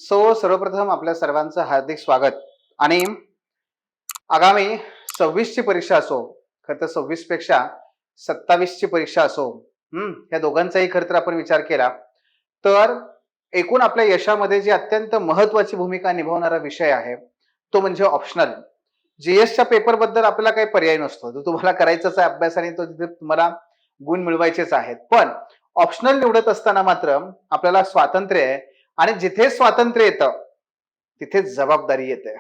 सर्वप्रथम आपल्या सर्वांचं हार्दिक स्वागत आणि आगामी 26 ची परीक्षा असो, खरं तर 26 पेक्षा 27 ची परीक्षा असो, या दोघांचाही खरं तर आपण विचार केला तर एकूण आपल्या यशामध्ये जी अत्यंत महत्वाची भूमिका निभावणारा विषय आहे तो म्हणजे ऑप्शनल. जीएसच्या पेपर बद्दल आपल्याला काही पर्याय नसतो, तो तुम्हाला करायचाच आहे अभ्यास आणि तो तिथे तुम्हाला गुण मिळवायचेच आहेत. पण ऑप्शनल निवडत असताना मात्र आपल्याला स्वातंत्र्य आहे आणि जिथे स्वातंत्र्य येतं तिथे जबाबदारी येते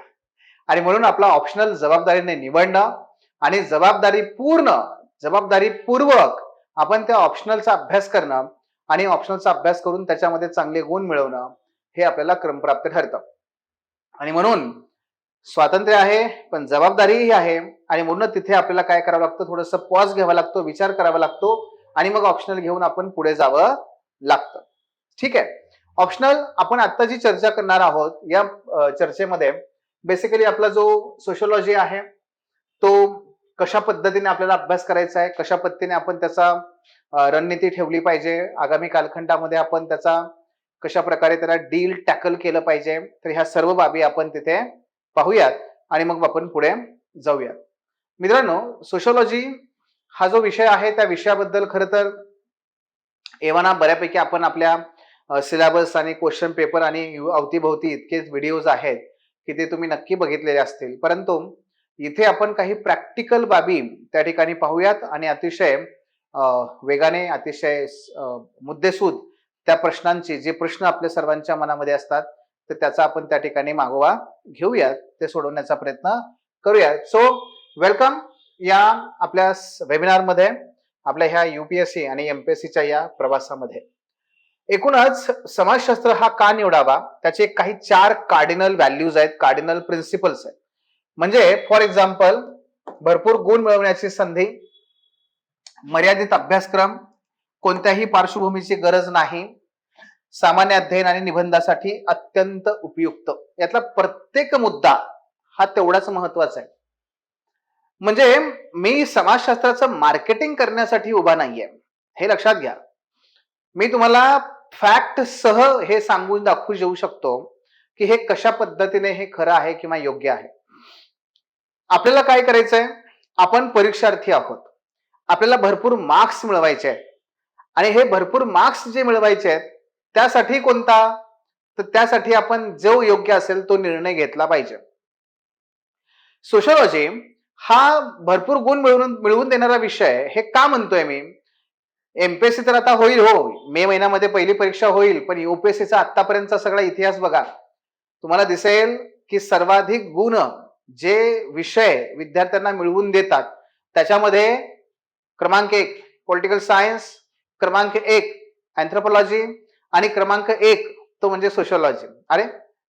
आणि म्हणून आपला ऑप्शनल जबाबदारीने निवडणं आणि जबाबदारीपूर्वक आपण त्या ऑप्शनलचा अभ्यास करणं आणि ऑप्शनलचा अभ्यास करून त्याच्यामध्ये चांगले गुण मिळवणं हे आपल्याला क्रमप्राप्त ठरतं. आणि म्हणून स्वातंत्र्य आहे पण जबाबदारीही आहे आणि म्हणून तिथे आपल्याला काय करावं लागतं, थोडंसं पॉज घ्यावा लागतो, विचार करावा लागतो आणि मग ऑप्शनल घेऊन आपण पुढे जावं लागतं. ठीक आहे. ऑप्शनल आपण आता जी चर्चा करणार आहोत या चर्चेमध्ये बेसिकली आपला जो सोशिओलॉजी आहे तो कशा पद्धतीने आपल्याला अभ्यास करायचा आहे, कशा पद्धतीने आपण त्याचा रणनीती ठेवली पाहिजे, आगामी कालखंडामध्ये आपण त्याचा कशा प्रकारे त्याला डील टॅकल केलं पाहिजे, तर ह्या सर्व बाबी आपण तिथे पाहूयात आणि मग आपण पुढे जाऊयात. मित्रांनो, सोशिओलॉजी हा जो विषय आहे त्या विषयाबद्दल खरं तर एव्हाना बऱ्यापैकी आपण आपल्या सिलेबस आणि क्वेश्चन पेपर आणि अवतीभोवती इतकेच व्हिडिओज आहेत की ते तुम्ही नक्की बघितलेले असतील, परंतु इथे आपण काही प्रॅक्टिकल बाबी त्या ठिकाणी पाहूयात आणि अतिशय वेगाने अतिशय मुद्देसूद त्या प्रश्नांची, जे प्रश्न आपल्या सर्वांच्या मनामध्ये असतात तर त्याचा आपण त्या ठिकाणी मागोवा घेऊयात, ते सोडवण्याचा प्रयत्न करूयात. सो वेलकम या आपल्या वेबिनारमध्ये, आपल्या ह्या युपीएससी आणि एमपीएससीच्या या प्रवासामध्ये. एकूणच समाजशास्त्र हा का निवडावा त्याचे काही 4 कार्डिनल व्हॅल्यूज आहेत, कार्डिनल प्रिन्सिपल्स आहेत. म्हणजे फॉर एक्झाम्पल भरपूर गुण मिळवण्याची संधी, मर्यादित अभ्यासक्रम, कोणत्याही पार्श्वभूमीची गरज नाही, सामान्य अध्ययन आणि निबंधासाठी अत्यंत उपयुक्त. यातला प्रत्येक मुद्दा हा तेवढाच महत्वाचा आहे. म्हणजे मी समाजशास्त्राचं मार्केटिंग करण्यासाठी उभा नाहीये, हे लक्षात घ्या. मी तुम्हाला फॅक्ट सह हे सांगून दाखवू देऊ शकतो की हे कशा पद्धतीने हे खरं आहे किंवा योग्य आहे. आपल्याला काय करायचंय, आपण परीक्षार्थी आहोत, आपल्याला भरपूर मार्क्स मिळवायचे आहेत आणि हे भरपूर मार्क्स जे मिळवायचे आहेत त्यासाठी कोणता, तर त्यासाठी आपण जो योग्य असेल तो निर्णय घेतला पाहिजे. सोशिओलॉजी हा भरपूर गुण मिळवून देणारा विषय हे का म्हणतोय मी. एमपीएससी तर आता होईल, हो मे महिन्यामध्ये पहिली परीक्षा होईल, पण युपीएससीचा आतापर्यंतचा सगळा इतिहास बघा, तुम्हाला दिसेल की सर्वाधिक गुण जे विषय विद्यार्थ्यांना मिळवून देतात त्याच्यामध्ये क्रमांक 1 पॉलिटिकल सायन्स, क्रमांक 1 अँथ्रोपॉलॉजी आणि क्रमांक 1 तो म्हणजे सोशिओलॉजी. अरे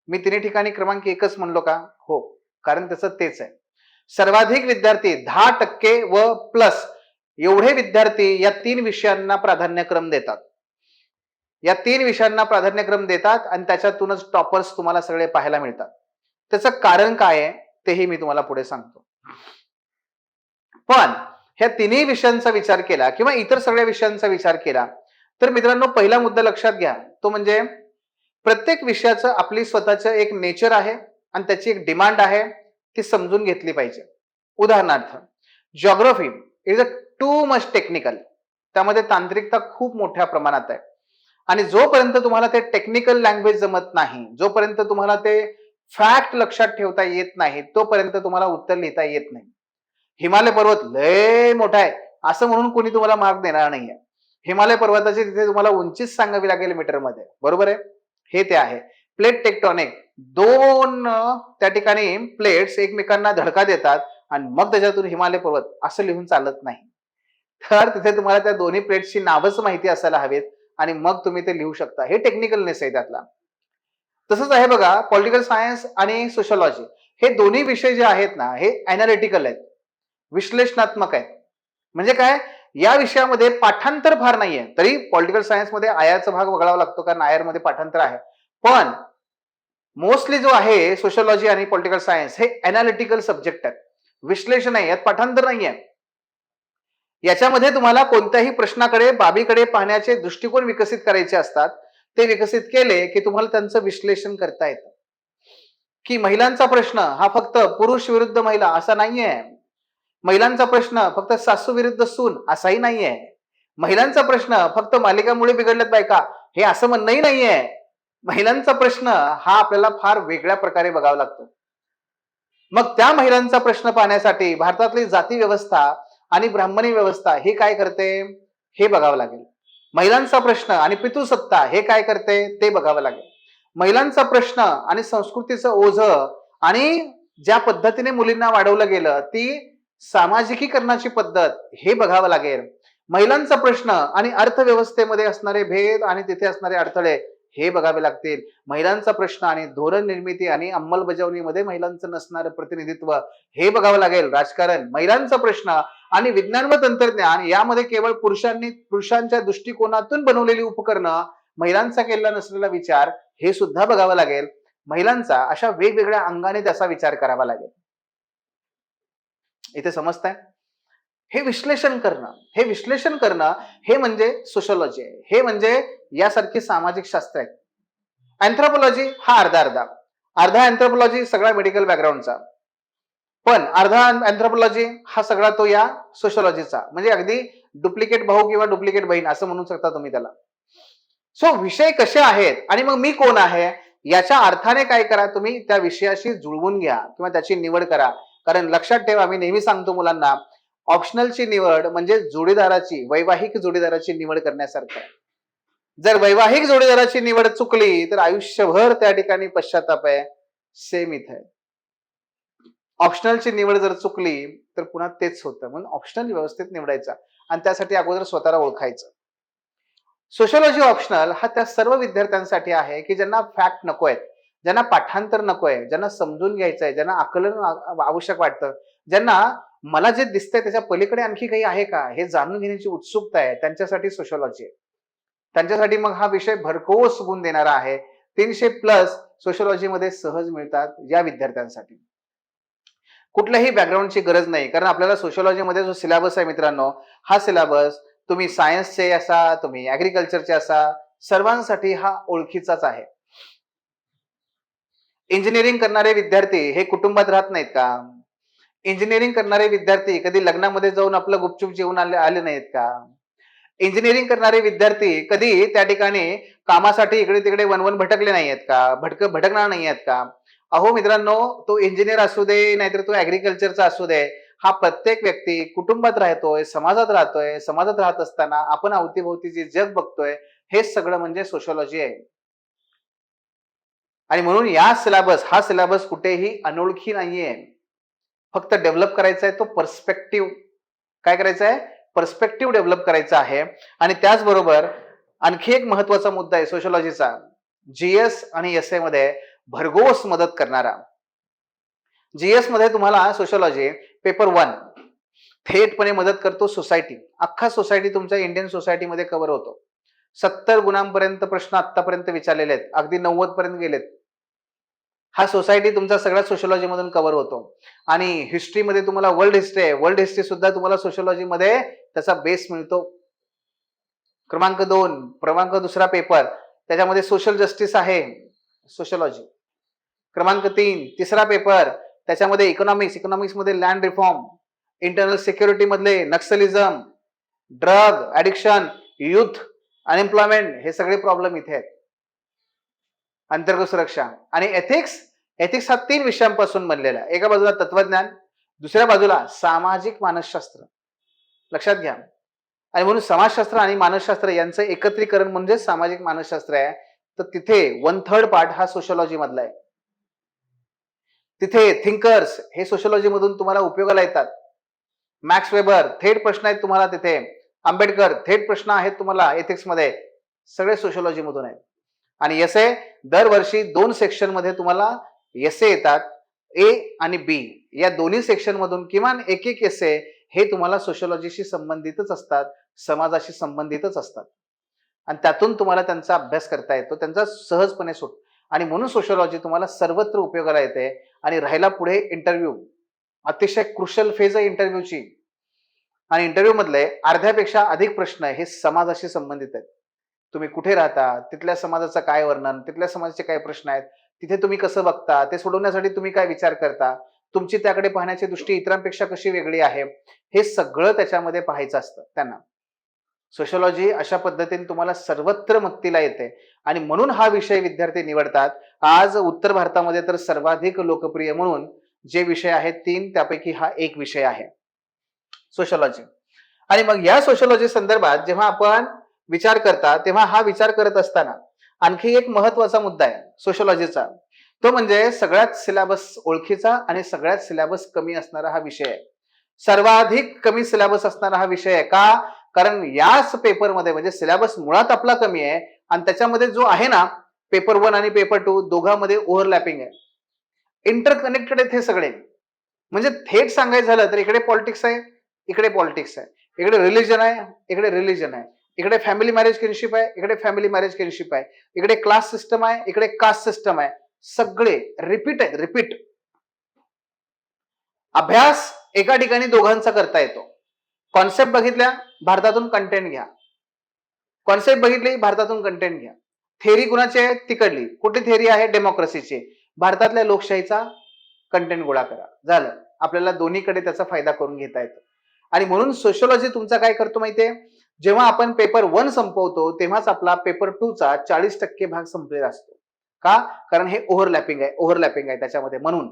मी तिन्ही ठिकाणी क्रमांक 1च म्हणलो का? हो, कारण त्याचं तेच आहे. सर्वाधिक विद्यार्थी 10% व प्लस एवढे विद्यार्थी या 3 विषयांना प्राधान्यक्रम देतात. या 3 विषयांना प्राधान्यक्रम देतात आणि त्याच्यातूनच टॉपर्स तुम्हाला सगळे पाहायला मिळतात. त्याचं कारण काय आहे तेही मी तुम्हाला पुढे सांगतो. पण ह्या तिन्ही विषयांचा विचार केला किंवा इतर सगळ्या विषयांचा विचार केला तर मित्रांनो, पहिला मुद्दा लक्षात घ्या, तो म्हणजे प्रत्येक विषयाचं आपली स्वतःचं एक नेचर आहे आणि त्याची एक डिमांड आहे, ती समजून घेतली पाहिजे. उदाहरणार्थ geography is a too much technical, त्यामध्ये तांत्रिकता खूप मोठ्या प्रमाणात आहे आणि जोपर्यंत तुम्हाला ते टेक्निकल लँग्वेज जमत नाही, जोपर्यंत तुम्हाला ते फॅक्ट लक्षात ठेवता येत नाही, तोपर्यंत तुम्हाला उत्तर लिहिता येत नाही. हिमालय पर्वत लय मोठा आहे असं म्हणून कोणी तुम्हाला मार्क देणार नाहीये. हिमालय पर्वताची तिथे तुम्हाला उंचीच सांगावी लागेल मीटरमध्ये, बरोबर आहे. हे ते आहे. प्लेट टेक्टॉनिक, 2 त्या ठिकाणी प्लेट्स एकमेकांना धडका देतात आणि मग त्याच्यातून हिमालय पर्वत असं लिहून चालत नाही. तर तिथे तुम्हाला त्या दोन्ही प्लेट्सची नावच माहिती असायला हवीत आणि मग तुम्ही ते लिहू शकता. हे टेक्निकलनेस आहे त्यातला. तसंच आहे बघा, पॉलिटिकल सायन्स आणि सोशिओलॉजी हे दोन्ही विषय जे आहेत ना, हे अॅनालिटिकल आहेत, विश्लेषणात्मक आहेत. म्हणजे काय, या विषयामध्ये पाठांतर फार नाहीये. तरी पॉलिटिकल सायन्स मध्ये आयरचा भाग वगळावा लागतो कारण आयर मध्ये पाठांतर आहे, पण मोस्टली जो आहे सोशिओलॉजी आणि पॉलिटिकल सायन्स हे अॅनालिटिकल सब्जेक्ट आहेत, विश्लेषण आहे, यात पाठांतर नाहीये. याच्यामध्ये तुम्हाला कोणत्याही प्रश्नाकडे, बाबीकडे पाहण्याचे दृष्टिकोन विकसित करायचे असतात. ते विकसित केले की तुम्हाला त्यांचं विश्लेषण करता येतं, की महिलांचा प्रश्न हा फक्त पुरुष विरुद्ध महिला असा नाहीये. महिलांचा प्रश्न फक्त सासू विरुद्ध सून असाही नाहीये. महिलांचा प्रश्न फक्त मालिकामुळे बिघडल्यात बायका हे असं म्हणणंही नाहीये. महिलांचा प्रश्न हा आपल्याला फार वेगळ्या प्रकारे बघावा लागतो. मग त्या महिलांचा प्रश्न पाहण्यासाठी भारतातली जाती व्यवस्था आणि ब्राह्मणी व्यवस्था ही काय करते हे बघावं लागेल. महिलांचा प्रश्न आणि पितृसत्ता हे काय करते ते बघावं लागेल. महिलांचा प्रश्न आणि संस्कृतीचं ओझं आणि ज्या पद्धतीने मुलींना वाढवलं गेलं ती सामाजिकीकरणाची पद्धत हे बघावं लागेल. महिलांचा प्रश्न आणि अर्थव्यवस्थेमध्ये असणारे भेद आणि तिथे असणारे अडथळे हे बघावे लागतील. महिलांचा प्रश्न आणि धोरण निर्मिती आणि अंमलबजावणीमध्ये महिलांचं नसणारं प्रतिनिधित्व हे बघावं लागेल. राजकारण, महिलांचा प्रश्न आणि विज्ञान व तंत्रज्ञान यामध्ये केवळ पुरुषांच्या दृष्टिकोनातून बनवलेली उपकरणं, महिलांचा केलेला नसलेला विचार हे सुद्धा बघावं लागेल. महिलांचा अशा वेगवेगळ्या अंगाने त्याचा विचार करावा लागेल. इथे समजताय? हे विश्लेषण करणं हे म्हणजे सोशलॉजी आहे. हे म्हणजे यासारखी सामाजिक शास्त्र आहेत. अँथ्रोपॉलॉजी हा अर्धा अँथ्रोपॉलॉजी सगळा मेडिकल बॅकग्राऊंडचा, पण अर्धा अँथ्रोपॉलॉजी हा सगळा तो या सोशलॉजीचा, म्हणजे अगदी डुप्लिकेट भाऊ किंवा डुप्लिकेट बहीण असं म्हणू शकता तुम्ही त्याला. सो विषय कसे आहेत आणि मग मी कोण आहे याच्या अर्थाने काय करा, तुम्ही त्या विषयाशी जुळवून घ्या किंवा त्याची निवड करा. कारण लक्षात ठेवा, मी नेहमी सांगतो मुलांना, ऑप्शनलची निवड म्हणजे वैवाहिक जोडीदाराची निवड करण्यासारखं आहे. जर वैवाहिक जोडीदाराची निवड चुकली तर आयुष्यभर त्या ठिकाणी पश्चाताप आहे. सेम इथे ऑप्शनलची निवड जर चुकली तर पुन्हा तेच होतं. म्हणून ऑप्शनल व्यवस्थित निवडायचा आणि त्यासाठी अगोदर स्वतःला ओळखायचं. सोशलॉजी ऑप्शनल हा त्या सर्व विद्यार्थ्यांसाठी आहे की ज्यांना फॅक्ट नको आहेत, ज्यांना पाठांतर नको आहे, ज्यांना समजून घ्यायचं आहे, ज्यांना आकलन आवश्यक वाटतं, ज्यांना मला जे दिसतंय त्याच्या पलीकडे आणखी काही आहे का हे जाणून घेण्याची उत्सुकता आहे, त्यांच्यासाठी सोशलॉजी आहे. त्यांच्यासाठी मग हा विषय भरघोस गुण देणारा आहे. 300+ सोशलॉजीमध्ये सहज मिळतात या विद्यार्थ्यांसाठी. कुठल्याही बॅकग्राऊंडची गरज नाही, कारण आपल्याला सोशलॉजीमध्ये जो सिलेबस आहे मित्रांनो, हा सिलेबस तुम्ही सायन्सचे असा, तुम्ही ऍग्रिकल्चरचे असा, सर्वांसाठी हा ओळखीचाच आहे. इंजिनिअरिंग करणारे विद्यार्थी हे कुटुंबात राहत नाहीत का? इंजिनिअरिंग करणारे विद्यार्थी कधी लग्नामध्ये जाऊन आपलं गुपचूप जेवून आले नाहीत का? इंजिनिअरिंग करणारे विद्यार्थी कधी त्या ठिकाणी कामासाठी इकडे तिकडे वनवन भटकले नाहीयेत का? भटकणार नाहीयेत का? अहो मित्रांनो, तो इंजिनियर असू दे नाहीतर तो ऍग्रिकल्चरचा असू दे, हा प्रत्येक व्यक्ती कुटुंबात राहतोय, समाजात राहत असताना आपण अवतीभोवती जे जग बघतोय हे सगळं म्हणजे सोशलॉजी आहे. आणि म्हणून हा सिलेबस कुठेही अनोळखी नाहीये. फक्त डेव्हलप करायचा आहे तो पर्स्पेक्टिव्ह. काय करायचं आहे? पर्स्पेक्टिव्ह डेव्हलप करायचा आहे. आणि त्याचबरोबर आणखी एक महत्वाचा मुद्दा आहे सोशलॉजीचा, जीएस आणि एसए मध्ये भरघोस मदत करणारा. जीएस मध्ये तुम्हाला सोशलॉजी पेपर 1 थेटपणे मदत करतो. सोसायटी, अख्खा सोसायटी तुमच्या इंडियन सोसायटीमध्ये कव्हर होतो. 70 गुणांपर्यंत प्रश्न आतापर्यंत विचारलेले आहेत, अगदी 90 पर्यंत गेलेत. हा सोसायटी तुमचा सगळ्या सोशलॉजी मधून कव्हर होतो. आणि हिस्ट्रीमध्ये तुम्हाला वर्ल्ड हिस्ट्री आहे, वर्ल्ड हिस्ट्री सुद्धा तुम्हाला सोशलॉजी मध्ये त्याचा बेस मिळतो. क्रमांक 2 पेपर त्याच्यामध्ये सोशल जस्टिस आहे, सोशलॉजी. क्रमांक 3 तिसरा पेपर त्याच्यामध्ये इकॉनॉमिक्स मध्ये लँड रिफॉर्म, इंटरनल सिक्युरिटी मधले नक्सलिझम, ड्रग ऍडिक्शन, युथ अनएम्प्लॉयमेंट, हे सगळे प्रॉब्लेम इथे आहेत. अंतर्गत सुरक्षा आणि एथिक्स हा 3 विषयांपासून बनलेला आहे. एका बाजूला तत्वज्ञान, दुसऱ्या बाजूला सामाजिक मानसशास्त्र. लक्षात घ्या. आणि म्हणून समाजशास्त्र आणि मानसशास्त्र यांचं एकत्रीकरण म्हणजे सामाजिक मानसशास्त्र आहे. तर तिथे 1/3 पार्ट हा सोशलॉजी मधला आहे. तिथे थिंकर्स हे सोशलॉजी मधून तुम्हाला उपयोगाला येतात. मॅक्स वेबर थेट प्रश्न आहेत तुम्हाला तिथे. आंबेडकर थेट प्रश्न आहेत तुम्हाला एथिक्स मध्ये. सगळे सोशलॉजी मधून आहेत. आणि एसए दरवर्षी 2 सेक्शन मध्ये तुम्हाला एसए येतात. ए आणि बी या दोन्ही सेक्शन मधून किमान एक एसए हे तुम्हाला सोशलॉजीशी संबंधितच असतात, समाजाशी संबंधितच असतात. आणि त्यातून तुम्हाला त्यांचा अभ्यास करता येतो, त्यांचा सहजपणे सुट. आणि म्हणून सोशलॉजी तुम्हाला सर्वत्र उपयोगाला येते. आणि राहिला पुढे इंटरव्ह्यू, अतिशय क्रुशल फेज आहे इंटरव्ह्यूची. आणि इंटरव्ह्यू मधले अर्ध्यापेक्षा अधिक प्रश्न हे समाजाशी संबंधित आहेत. तुम्ही कुठे राहता, तिथल्या समाजाचं काय वर्णन, तिथल्या समाजाचे काय प्रश्न आहेत, तिथे तुम्ही कसं बघता, ते सोडवण्यासाठी तुम्ही काय विचार करता, तुमची त्याकडे पाहण्याची दृष्टी इतरांपेक्षा कशी वेगळी आहे, हे सगळं त्याच्यामध्ये पाहायचं असतं त्यांना. सोशिओलॉजी अशा पद्धतीने तुम्हाला सर्वत्र मदतीला येते आणि म्हणून हा विषय विद्यार्थी निवडतात. आज उत्तर भारतामध्ये तर सर्वाधिक लोकप्रिय म्हणून जे विषय आहेत 3 त्यापैकी हा एक विषय आहे, सोशिओलॉजी. आणि मग या सोशिओलॉजी संदर्भात जेव्हा आपण विचार करता, तेव्हा हा विचार करत असताना आणखी एक महत्वाचा मुद्दा आहे सोशिओलॉजीचा. तो म्हणजे सगळ्यात सिलेबस ओळखीचा आणि सगळ्यात सिलेबस कमी असणारा हा विषय आहे. सर्वाधिक कमी सिलेबस असणारा हा विषय आहे. का? कारण याच पेपरमध्ये म्हणजे सिलेबस मुळात आपला कमी आहे आणि त्याच्यामध्ये जो आहे ना पेपर 1 आणि पेपर 2 दोघांमध्ये ओव्हरलॅपिंग आहे. इंटरकनेक्टेड आहेत हे सगळे. म्हणजे थेट सांगायचं झालं तर इकडे पॉलिटिक्स आहे, इकडे पॉलिटिक्स आहे. इकडे रिलिजन आहे, इकडे रिलिजन आहे. इकडे फॅमिली मॅरेज किनशिप आहे, इकडे फॅमिली मॅरेज किनशिप आहे. इकडे क्लास सिस्टम आहे, इकडे कास्ट सिस्टम आहे. सगळे रिपीट आहेत, रिपीट. अभ्यास एका ठिकाणी दोघांचा करता येतो. कॉन्सेप्ट बघितल्या, भारतातून कंटेंट घ्या. कॉन्सेप्ट बघितली, भारतातून कंटेंट घ्या. थेअरी कुणाची आहे? तिकडली. कुठली थेअरी आहे? डेमोक्रेसीची. भारतातल्या लोकशाहीचा कंटेंट गोळा करा. झालं. आपल्याला दोन्हीकडे त्याचा फायदा करून घेता येतो. आणि म्हणून सोशिओलॉजी तुमचा काय करतो माहितीये? जेव्हा आपण पेपर 1 संपवतो तेव्हाच आपला पेपर 2 चा 40% भाग संपलेला असतो. का? कारण हे ओव्हरलॅपिंग आहे त्याच्यामध्ये म्हणून.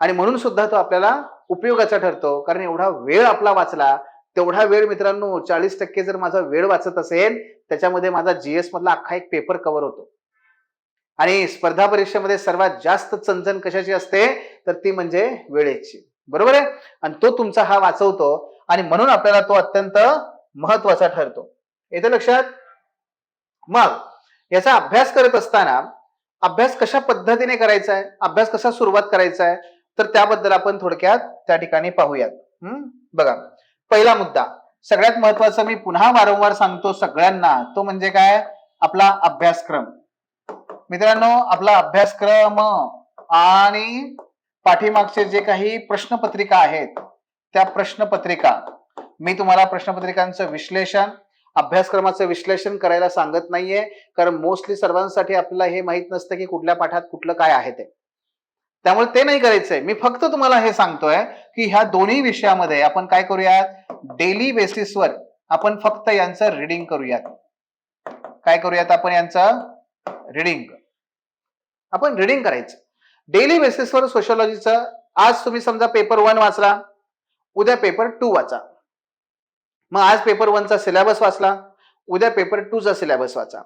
आणि म्हणून सुद्धा तो आपल्याला उपयोगाचा ठरतो. कारण एवढा वेळ आपला वाचला, तेवढा वेळ मित्रांनो 40% जर माझा वेळ वाचत असेल, त्याच्यामध्ये माझा जीएस मधला अख्खा एक पेपर कव्हर होतो. आणि स्पर्धा परीक्षेमध्ये सर्वात जास्त चणचण कशाची असते? तर ती म्हणजे वेळेची. बरोबर आहे? आणि तो तुमचा हा वाचवतो आणि म्हणून आपल्याला तो अत्यंत महत्वाचा ठरतो. येतं लक्षात? मग याचा अभ्यास करत असताना अभ्यास कशा पद्धतीने करायचा आहे, अभ्यास कसा सुरुवात करायचा आहे, तर त्याबद्दल आपण थोडक्यात त्या ठिकाणी पाहूयात. बघा, पहिला मुद्दा सगळ्यात महत्वाचा मी पुन्हा वारंवार सांगतो सगळ्यांना, तो म्हणजे काय? आपला अभ्यासक्रम. मित्रांनो, आपला अभ्यासक्रम आणि पाठीमागचे जे काही प्रश्नपत्रिका आहेत त्या प्रश्नपत्रिका, मी तुम्हाला प्रश्नपत्रिकांचं विश्लेषण, अभ्यासक्रमाचं विश्लेषण करायला सांगत नाहीये, कारण मोस्टली सर्वांसाठी आपल्याला हे माहित नसतं की कुठल्या पाठात कुठलं काय आहे ते. त्यामुळे ते नाही करायचंय. मी फक्त तुम्हाला हे सांगतोय की ह्या दोन्ही विषयामध्ये आपण काय करूयात? डेली बेसिसवर आपण फक्त यांचं रिडिंग करूयात. काय करूयात आपण? यांचं रिडिंग. आपण रिडिंग करायचं डेली बेसिसवर सोशिओलॉजीचं. आज तुम्ही समजा पेपर 1 वाचला, उद्या पेपर 2 वाचा. मग आज पेपर 1 चा सिलेबस वाचला, उद्या पेपर 2 चा सिलेबस वाचा.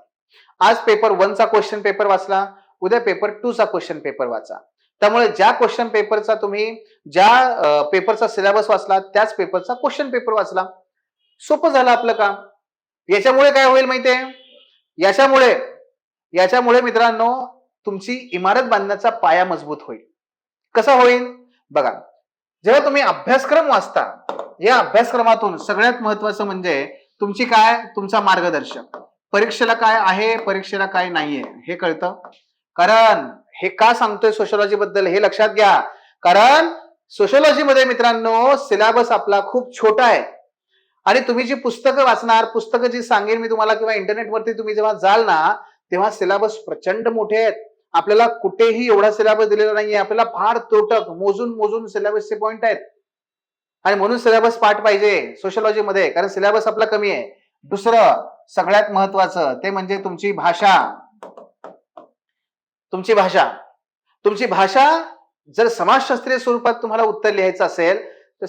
आज पेपर 1 चा क्वेश्चन पेपर वाचला, उद्या पेपर 2 चा क्वेश्चन पेपर वाचा. त्यामुळे ज्या क्वेश्चन पेपरचा तुम्ही ज्या पेपरचा सिलेबस वाचला त्याच पेपरचा क्वेश्चन पेपर वाचला. सोपं झालं आपलं काम. याच्यामुळे काय होईल माहितीये? याच्यामुळे मित्रांनो तुमची इमारत बांधण्याचा पाया मजबूत होईल. कसा होईल? बघा, जेव्हा तुम्ही अभ्यासक्रम वाचता, या अभ्यासक्रमातून सगळ्यात महत्वाचं म्हणजे तुमची काय? तुमचा मार्गदर्शक. परीक्षेला काय आहे, परीक्षेला काय नाहीये हे कळतं. कारण हे का सांगतोय सोशिओलॉजी बद्दल हे लक्षात घ्या. कारण सोशिओलॉजी मध्ये मित्रांनो सिलेबस आपला खूप छोटा आहे आणि तुम्ही जी पुस्तकं वाचणार, पुस्तकं जी सांगेन मी तुम्हाला किंवा इंटरनेटवरती तुम्ही जेव्हा जाल ना, तेव्हा सिलेबस प्रचंड मोठे आहेत. आपल्याला कुठेही एवढा सिलेबस दिलेला नाहीये. आपल्याला फार तोटक मोजून सिलेबसचे पॉइंट आहेत आणि म्हणून सिलेबस पाठ पाहिजे सोशिओलॉजी मध्ये, कारण सिलेबस आपला कमी आहे. दुसरं सगळ्यात महत्वाचं ते म्हणजे तुमची भाषा. तुमची भाषा जर समाजशास्त्रीय स्वरूपात तुम्हाला उत्तर लिहायचं असेल तर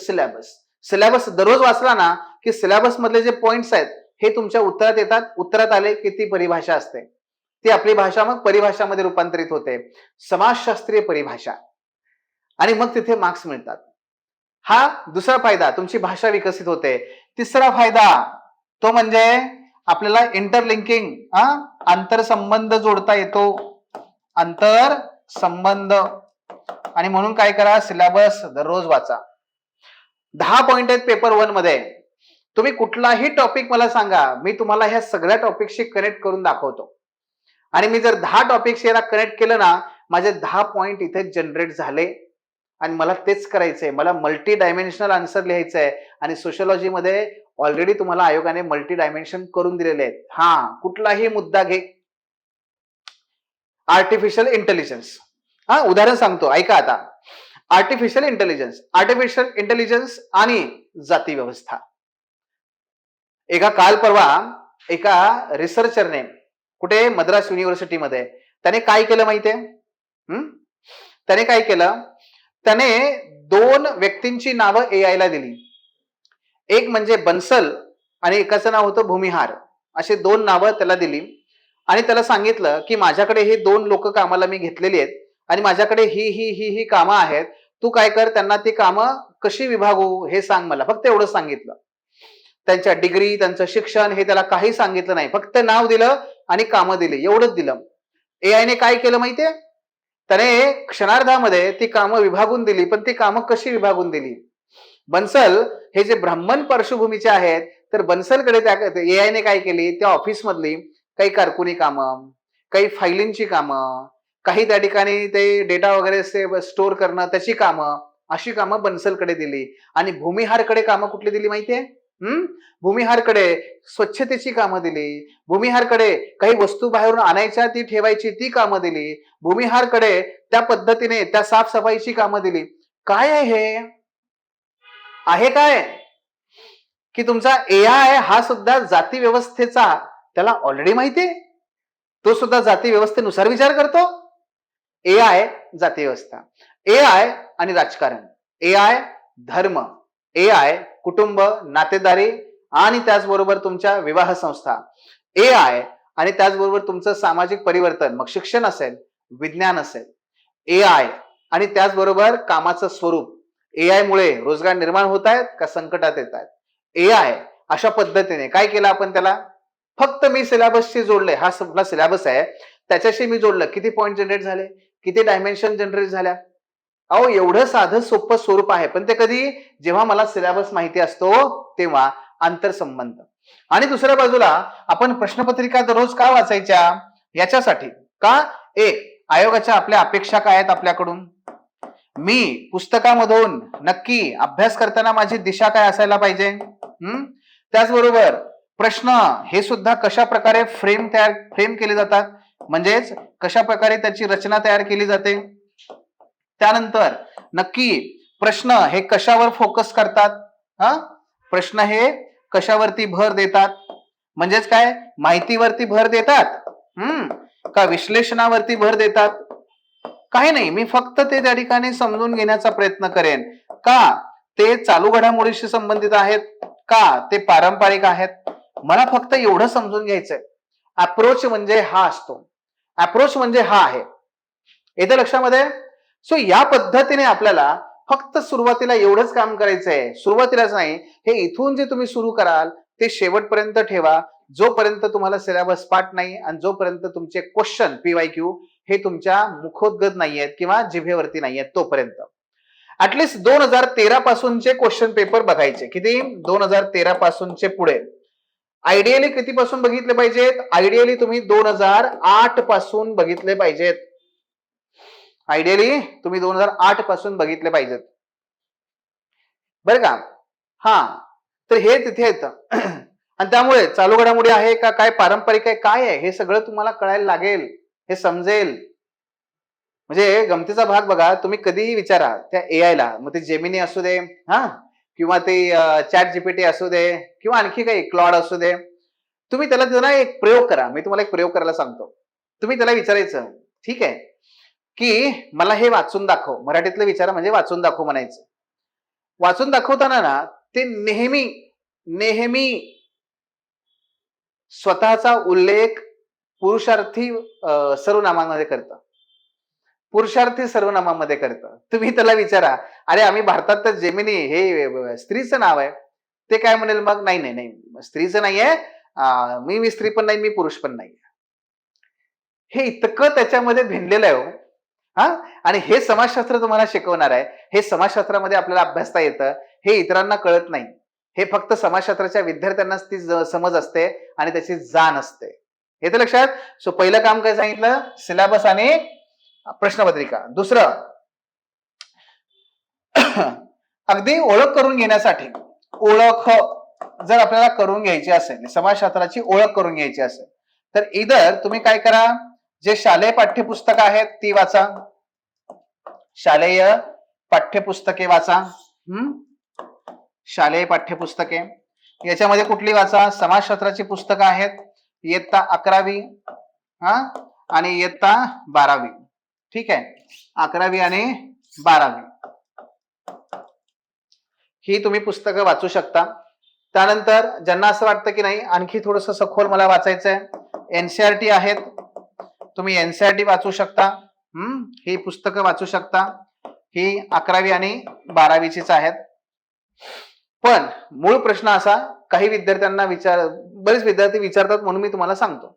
सिलेबस दररोज वाचला ना की सिलेबस मधले जे पॉइंट्स आहेत हे तुमच्या उत्तरात येतात. उत्तरात आले की ती परिभाषा असते, ती आपली भाषा मग परिभाषामध्ये रूपांतरित होते, समाजशास्त्रीय परिभाषा, आणि मग तिथे मार्क्स मिळतात. हा दुसरा फायदा, तुमची भाषा विकसित होते. तिसरा फायदा तो म्हणजे आपल्याला इंटरलिंकिंग, आंतरसंबंध जोडता येतो. आंतरसंबंध. आणि म्हणून काय करा? सिलेबस दररोज वाचा. 10 पॉइंट आहेत पेपर 1 मध्ये. तुम्ही कुठलाही टॉपिक मला सांगा, मी तुम्हाला ह्या सगळ्या टॉपिकशी कनेक्ट करून दाखवतो. आणि मी जर 10 टॉपिक्स याला कनेक्ट केलं ना, माझे 10 पॉइंट इथे जनरेट झाले आणि मला तेच करायचंय. मला मल्टी डायमेन्शनल आन्सर लिहायचंय आणि सोशिओलॉजी मध्ये ऑलरेडी तुम्हाला आयोगाने मल्टी डायमेन्शन करून दिलेले आहेत. हा, कुठलाही मुद्दा घे, आर्टिफिशियल इंटेलिजन्स. हा, उदाहरण सांगतो, ऐका आता. आर्टिफिशियल इंटेलिजन्स आणि जाती व्यवस्था. एका काल परवा एका रिसर्चरने कुठे मद्रास युनिव्हर्सिटीमध्ये त्याने काय केलं माहितीये? त्याने काय केलं? त्याने 2 व्यक्तींची नावं एआय ला दिली. एक म्हणजे बन्सल आणि एकाचं नाव होतं भूमिहार. असे 2 नावं त्याला दिली आणि त्याला सांगितलं की माझ्याकडे हे 2 लोक कामाला मी घेतलेली आहेत आणि माझ्याकडे ही कामं आहेत. तू काय कर, त्यांना ती कामं कशी विभागू हे सांग मला. फक्त एवढं सांगितलं. त्यांच्या डिग्री, त्यांचं शिक्षण हे त्याला काही सांगितलं नाही. फक्त नाव दिलं आणि कामं दिली, एवढंच दिलं. एआयने काय केलं माहितीये? त्याने क्षणार्धामध्ये ती कामं विभागून दिली. पण ती कामं कशी विभागून दिली? बन्सल हे जे ब्राह्मण पार्श्वभूमीचे आहेत, तर बन्सलकडे एआयने काय केली? त्या ऑफिस मधली काही कारकुनी कामं, काही फायलिंगची कामं, काही त्या ठिकाणी ते डेटा वगैरे स्टोअर करणं त्याची कामं, अशी कामं बन्सलकडे दिली. आणि भूमिहारकडे कामं कुठली दिली माहितीये? भूमिहारकडे स्वच्छतेची कामं दिली. भूमिहारकडे काही वस्तू बाहेरून आणायच्या, ती ठेवायची, ती कामं दिली. भूमिहारकडे त्या पद्धतीने त्या साफसफाईची कामं दिली. काय आहे हे? आहे काय की तुमचा एआय हा सुद्धा जाती व्यवस्थेचा त्याला ऑलरेडी माहितीये, तो सुद्धा जाती व्यवस्थेनुसार विचार करतो. एआय जाती व्यवस्था, एआय आणि राजकारण, एआय धर्म, एआय कुटुंब, नातेदारी आणि त्याचबरोबर तुमच्या विवाह संस्था, एआय आणि त्याचबरोबर तुमचं सामाजिक परिवर्तन, मग शिक्षण असेल, विज्ञान असेल, एआय आणि त्याचबरोबर कामाचं स्वरूप. एआय मुळे रोजगार निर्माण होत आहेत का संकटात येत आहेत? एआय अशा पद्धतीने काय केलं आपण त्याला? फक्त मी सिलेबसशी जोडले. हा सगळा सिलेबस आहे, त्याच्याशी मी जोडलं. किती पॉइंट जनरेट झाले, किती डायमेन्शन जनरेट झाल्या? अहो, एवढं साधं सोपं स्वरूप आहे. पण ते कधी? जेव्हा मला सिलेबस माहिती असतो तेव्हा. आंतरसंबंध. आणि दुसऱ्या बाजूला आपण प्रश्नपत्रिका दररोज का वाचायच्या? याच्यासाठी का? एक, आयोगाच्या आपल्या अपेक्षा काय आहेत आपल्याकडून? मी पुस्तकामधून नक्की अभ्यास करताना माझी दिशा काय असायला पाहिजे? त्याचबरोबर प्रश्न हे सुद्धा कशा प्रकारे फ्रेम केले जातात, म्हणजेच कशा प्रकारे त्याची रचना तयार केली जाते. त्यानंतर नक्की प्रश्न हे कशावर फोकस करतात? प्रश्न हे कशावरती भर देतात? म्हणजेच काय, माहितीवरती भर देतात का विश्लेषणावरती भर देतात? काही नाही, मी फक्त ते त्या ठिकाणी समजून घेण्याचा प्रयत्न करेन. का ते चालू घडामोडीशी संबंधित आहेत, का ते पारंपरिक आहेत, मला फक्त एवढं समजून घ्यायचंय. अप्रोच म्हणजे हा असतो, अप्रोच म्हणजे हा आहे. येतं लक्षामध्ये? सो या पद्धतीने आपल्याला फक्त सुरुवातीला एवढंच काम करायचंय. सुरुवातीलाच नाही, हे इथून जे तुम्ही सुरू कराल ते शेवटपर्यंत ठेवा, जोपर्यंत तुम्हाला सिलेबस पाठ नाही आणि जोपर्यंत तुमचे क्वेश्चन PYQ हे तुमच्या मुखोद्गत नाहीयेत किंवा जिभेवरती नाहीयेत तोपर्यंत. ऍटलिस्ट 2013 पासूनचे क्वेश्चन पेपर बघायचे. किती? 2013 पासूनचे पुढे. आयडियली किती पासून बघितले पाहिजेत? आयडियली तुम्ही 2008 पासून बघितले पाहिजेत. आयडियली तुम्ही 2008 पासून बघितले पाहिजेत, बरं का? तर हे तिथे येतं. आणि त्यामुळे चालू घडामोडी आहे का काय, पारंपरिक आहे काय आहे, हे सगळं तुम्हाला कळायला लागेल, हे समजेल. म्हणजे गमतीचा भाग बघा, तुम्ही कधीही विचारा त्या एआय ला, मग ते जेमिनी असू दे, किंवा ते चॅट जीपीटी असू दे, किंवा आणखी काही क्लॉड असू दे, तुम्ही त्याला एक प्रयोग करा. मी तुम्हाला एक प्रयोग करायला सांगतो. तुम्ही त्याला विचारायचं, ठीक आहे, की मला हे वाचून दाखव. मराठीतलं विचारा, म्हणजे वाचून दाखव म्हणायचं. वाचून दाखवताना ना ते नेहमी स्वतःचा उल्लेख पुरुषार्थी सर्वनामामध्ये करतं. पुरुषार्थी सर्वनामामध्ये करतं. तुम्ही त्याला विचारा, अरे आम्ही भारतात तर जेमिनी हे स्त्रीचं नाव आहे, ते काय म्हणेल मग? नाही, स्त्रीचं नाहीये, मी स्त्री पण नाही, मी पुरुष पण नाही. हे इतकं त्याच्यामध्ये भिनलेलं आहे हो. आणि हे समाजशास्त्र तुम्हाला शिकवणार आहे. हे समाजशास्त्रामध्ये आपल्याला अभ्यासता येतं, हे इतरांना कळत नाही. हे फक्त समाजशास्त्राच्या विद्यार्थ्यांनाच ती समज असते आणि त्याची जाण असते. येतं लक्षात? सो पहिलं काम काय सांगितलं? सिलेबस आणि प्रश्नपत्रिका. दुसरं, अगदी ओळख करून घेण्यासाठी, ओळख जर आपल्याला करून घ्यायची असेल, समाजशास्त्राची ओळख करून घ्यायची असेल, तर इधर तुम्ही काय करा, जे शालेय पाठ्यपुस्तक आहेत ती वाचा, शालेय पाठ्यपुस्तके वाचा. शालेय पाठ्यपुस्तके याच्यामध्ये कुठली वाचा, समाजशास्त्राची पुस्तकं आहेत इयत्ता 11वी आणि इयत्ता 12वी. ठीक आहे, 11वी आणि 12वी ही तुम्ही पुस्तकं वाचू शकता. त्यानंतर ज्यांना असं वाटतं की नाही आणखी थोडंसं सखोल मला वाचायचंय, एनसीईआरटी आहेत, तुम्ही एनसीईआरटी वाचू शकता. ही पुस्तकं वाचू शकता, ही 11वी आणि 12वीचीच आहेत. पण मूळ प्रश्न असा, काही विद्यार्थ्यांना बरेच विद्यार्थी विचारतात म्हणून मी तुम्हाला सांगतो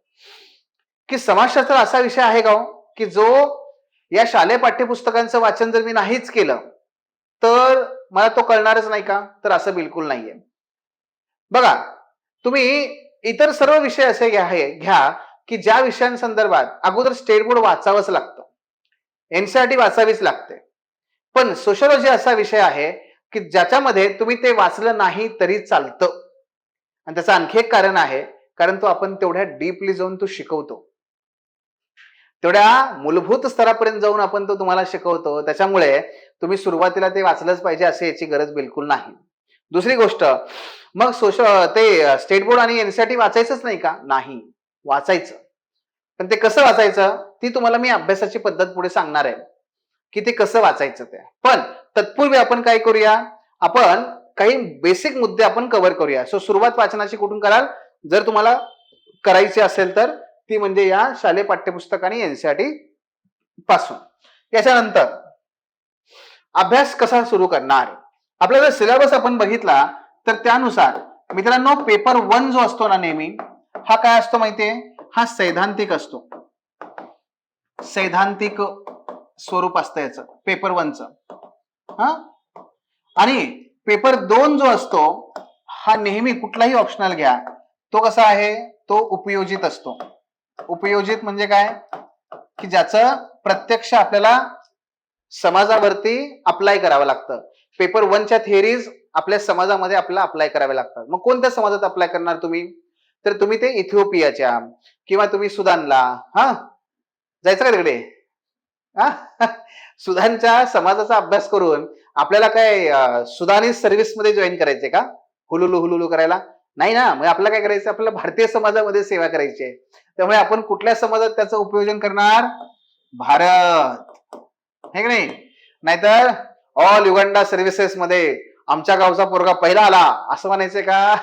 की समाजशास्त्र असा विषय आहे का की जो या शालेय पाठ्यपुस्तकांचं वाचन जर मी नाहीच केलं तर मला तो कळणारच नाही का? तर असं बिलकुल नाहीये. बघा, तुम्ही इतर सर्व विषय असे घ्या की ज्या विषयांसंदर्भात अगोदर स्टेट बोर्ड वाचावंच लागतं, एनसीईआरटी वाचावीच लागते. पण सोशलॉजी असा विषय आहे की ज्याच्यामध्ये तुम्ही ते वाचलं नाही तरी चालतं. आणि त्याचं आणखी एक कारण आहे, कारण तो आपण तेवढ्या डीपली जाऊन तो शिकवतो, तेवढ्या मूलभूत स्तरापर्यंत जाऊन आपण तो तुम्हाला शिकवतो. त्याच्यामुळे तुम्ही सुरुवातीला ते वाचलंच पाहिजे असे याची गरज बिलकुल नाही. दुसरी गोष्ट, मग ते स्टेट बोर्ड आणि एनसीईआरटी वाचायचंच नाही का? नाही, वाचायचं. पण ते कसं वाचायचं ती तुम्हाला मी अभ्यासाची पद्धत पुढे सांगणार आहे की ते कसं वाचायचं ते. पण तत्पूर्वी आपण काय करूया, आपण काही बेसिक मुद्दे आपण कव्हर करूया. सुरुवात वाचनाची कुठून कराल, जर तुम्हाला करायची असेल तर ती म्हणजे या शालेय पाठ्यपुस्तक आणि एनसीईआरटी पासून. याच्यानंतर अभ्यास कसा सुरू करणार, आपला जर सिलेबस आपण बघितला तर त्यानुसार मित्रांनो पेपर 1 जो असतो ना नेहमी, हा काय असतो माहितीये, हा सैद्धांतिक असतो. सैद्धांतिक स्वरूप असतं याचं पेपर 1चं. आणि पेपर 2 जो असतो हा नेहमी कुठलाही ऑप्शनल घ्या, तो कसा आहे, तो उपयोजित असतो. उपयोजित म्हणजे काय की ज्याचं प्रत्यक्ष आपल्याला समाजावरती अप्लाय करावं लागतं. पेपर 1च्या थिअरीज आपल्या समाजामध्ये आपल्याला अप्लाय कराव्या लागतात. मग कोणत्या समाजात अप्लाय करणार तुम्ही, तर तुम्ही ते इथिओपियाच्या किंवा तुम्ही सुदानला जायचं का तिकडे, सुदानच्या समाजाचा अभ्यास करून आपल्याला काय सुदानी सर्व्हिस मध्ये जॉईन करायचे का, हुलुलू करायला? नाही ना. मग आपल्याला काय करायचं, आपल्याला भारतीय समाजामध्ये सेवा करायची आहे. त्यामुळे आपण कुठल्या समाजात त्याचं उपयोजन करणार, भारत, हे की नाही. नाहीतर ऑल युगांडा सर्व्हिसेस मध्ये आमच्या गावचा पोरगा पहिला आला असं म्हणायचंय का?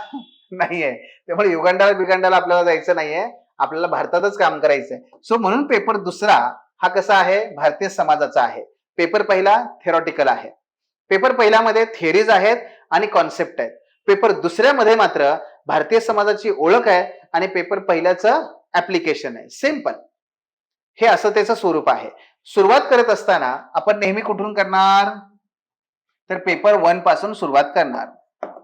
नाहीये. त्यामुळे युगांडाला बिगांडाला आपल्याला जायचं नाहीये, आपल्याला भारतातच काम करायचंय. सो म्हणून पेपर 2 हा कसा आहे, भारतीय समाजाचा आहे. पेपर पहिला थेरॉटिकल आहे. पेपर पहिल्यामध्ये थिअरीज आहेत आणि कॉन्सेप्ट आहेत. पेपर 2मध्ये मात्र भारतीय समाजाची ओळख आहे आणि पेपर पहिल्याचं ऍप्लिकेशन आहे. सिंपल, हे असं त्याचं स्वरूप आहे. सुरुवात करत असताना आपण नेहमी कुठून करणार, तर पेपर 1 पासून सुरुवात करणार.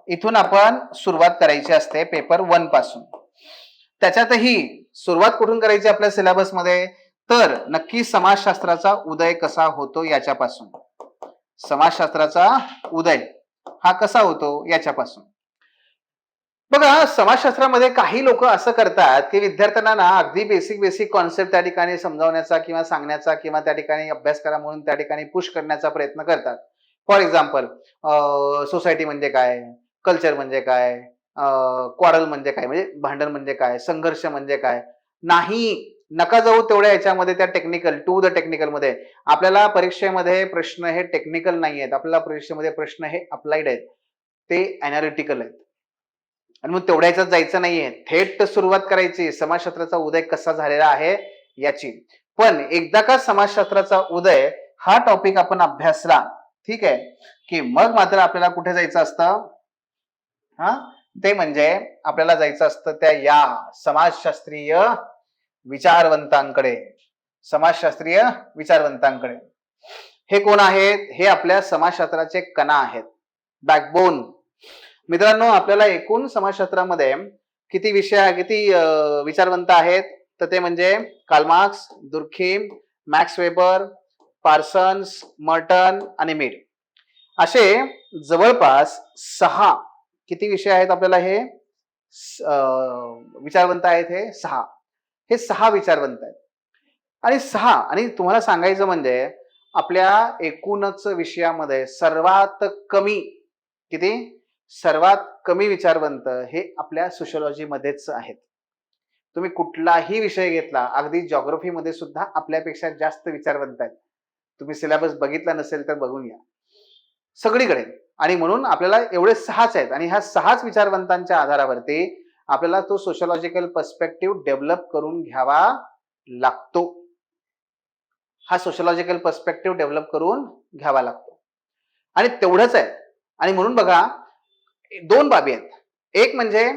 इथून आपण सुरुवात करायची असते पेपर 1 पासून. त्याच्यातही सुरुवात कुठून करायची आपल्या सिलेबस मध्ये, तर नक्की समाजशास्त्राचा उदय कसा होतो याच्यापासून. समाजशास्त्राचा उदय हा कसा होतो याच्यापासून. बघा, समाजशास्त्रामध्ये काही लोक असं करतात की विद्यार्थ्यांना ना अगदी बेसिक कॉन्सेप्ट त्या ठिकाणी समजावण्याचा किंवा सांगण्याचा किंवा त्या ठिकाणी अभ्यास करा म्हणून त्या ठिकाणी पुश करण्याचा प्रयत्न करतात. फॉर एक्झाम्पल, सोसायटी म्हणजे काय, कल्चर म्हणजे काय, क्वारल म्हणजे काय, म्हणजे भांडण म्हणजे काय, संघर्ष म्हणजे काय. नाही, नका जाऊ तेवढ्या याच्यामध्ये, त्या टेक्निकल टू द टेक्निकल मध्ये. आपल्याला परीक्षेमध्ये प्रश्न हे टेक्निकल नाही आहेत, आपल्याला परीक्षेमध्ये प्रश्न हे अप्लाइड आहेत, ते अनालिटिकल आहेत. आणि मग तेवढ्या याच्यात जायचं नाहीये, थेट सुरुवात करायची समाजशास्त्राचा उदय कसा झालेला आहे याची. पण एकदा का समाजशास्त्राचा उदय हा टॉपिक आपण अभ्यासला, ठीक आहे, की मग मात्र आपल्याला कुठे जायचं असतं, ते म्हणजे आपल्याला जायचं असतं त्या या समाजशास्त्रीय विचारवंतांकडे. समाजशास्त्रीय विचारवंतांकडे हे कोण आहेत, हे आपल्या समाजशास्त्राचे कणा आहेत, बॅकबोन. मित्रांनो, आपल्याला एकूण समाजशास्त्रामध्ये किती विचारवंत आहेत, तर ते म्हणजे Karl Marx, Durkheim, max weber, Parsons, Merton आणि मीड, असे जवळपास 6 किती विषय आहेत आपल्याला हे? विचारवंत आहेत हे 6. हे 6 विचारवंत आहेत. आणि 6 आणि तुम्हाला सांगायचं म्हणजे आपल्या एकूणच विषयामध्ये सर्वात कमी किती? सर्वात कमी विचारवंत हे आपल्या सोशिओलॉजी मध्येच आहेत. तुम्ही कुठलाही विषय घेतला, अगदी जिओग्राफी मध्ये सुद्धा आपल्यापेक्षा जास्त विचारवंत आहेत. तुम्ही सिलेबस बघितला नसेल तर बघून घ्या. सगळीकडे. आणि म्हणून आपल्याला एवढे 6च आहेत आणि ह्या 6च विचारवंतांच्या आधारावरती आपल्याला तो सोशिओलॉजिकल पर्स्पेक्टिव्ह डेव्हलप करून घ्यावा लागतो. हा सोशिओलॉजिकल पर्स्पेक्टिव्ह डेव्हलप करून घ्यावा लागतो. आणि तेवढंच आहे. आणि म्हणून बघा 2 बाबी आहेत. एक म्हणजे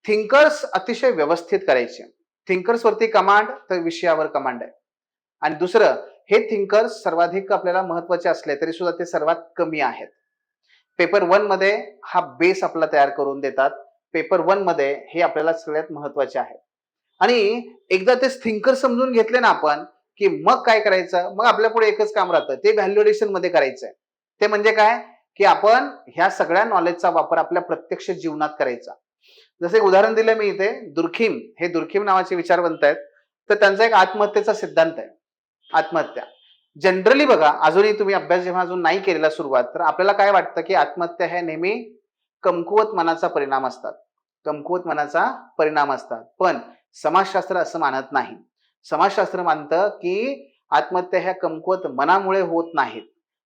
थिंकर्स अतिशय व्यवस्थित करायचे. थिंकर्स वरती कमांड तर विषयावर कमांड आहे. आणि दुसरं हे थिंकर्स सर्वाधिक आपल्याला महत्वाचे असले तरी सुद्धा ते सर्वात कमी आहेत. पेपर 1 मध्ये हा बेस आपला तयार करून देतात. पेपर 1 मध्ये हे आपल्याला सगळ्यात महत्वाचे आहे. आणि एकदा ते थिंकर समजून घेतले ना आपण की मग काय करायचं? मग आपल्या पुढे एकच काम राहतं, ते व्हॅल्युएशन मध्ये करायचंय. ते म्हणजे काय? की आपण ह्या सगळ्या नॉलेजचा वापर आपल्या प्रत्यक्ष जीवनात करायचा. जसे एक उदाहरण दिलं मी इथे, दुर्खीम हे दुर्खीम नावाचे विचारवंत आहेत. तर त्यांचा एक आत्महत्येचा सिद्धांत आहे. आत्महत्या जनरली बघा, अजूनही तुम्ही अभ्यास जेव्हा अजून नाही केलेला सुरुवात, तर आपल्याला काय वाटतं की आत्महत्या हे नेहमी कमकुवत मनाचा परिणाम असतात. कमकुवत मनाचा परिणाम असतात. पण समाजशास्त्र असं मानत नाही. समाजशास्त्र मानतं की आत्महत्या ह्या कमकुवत मनामुळे होत नाहीत.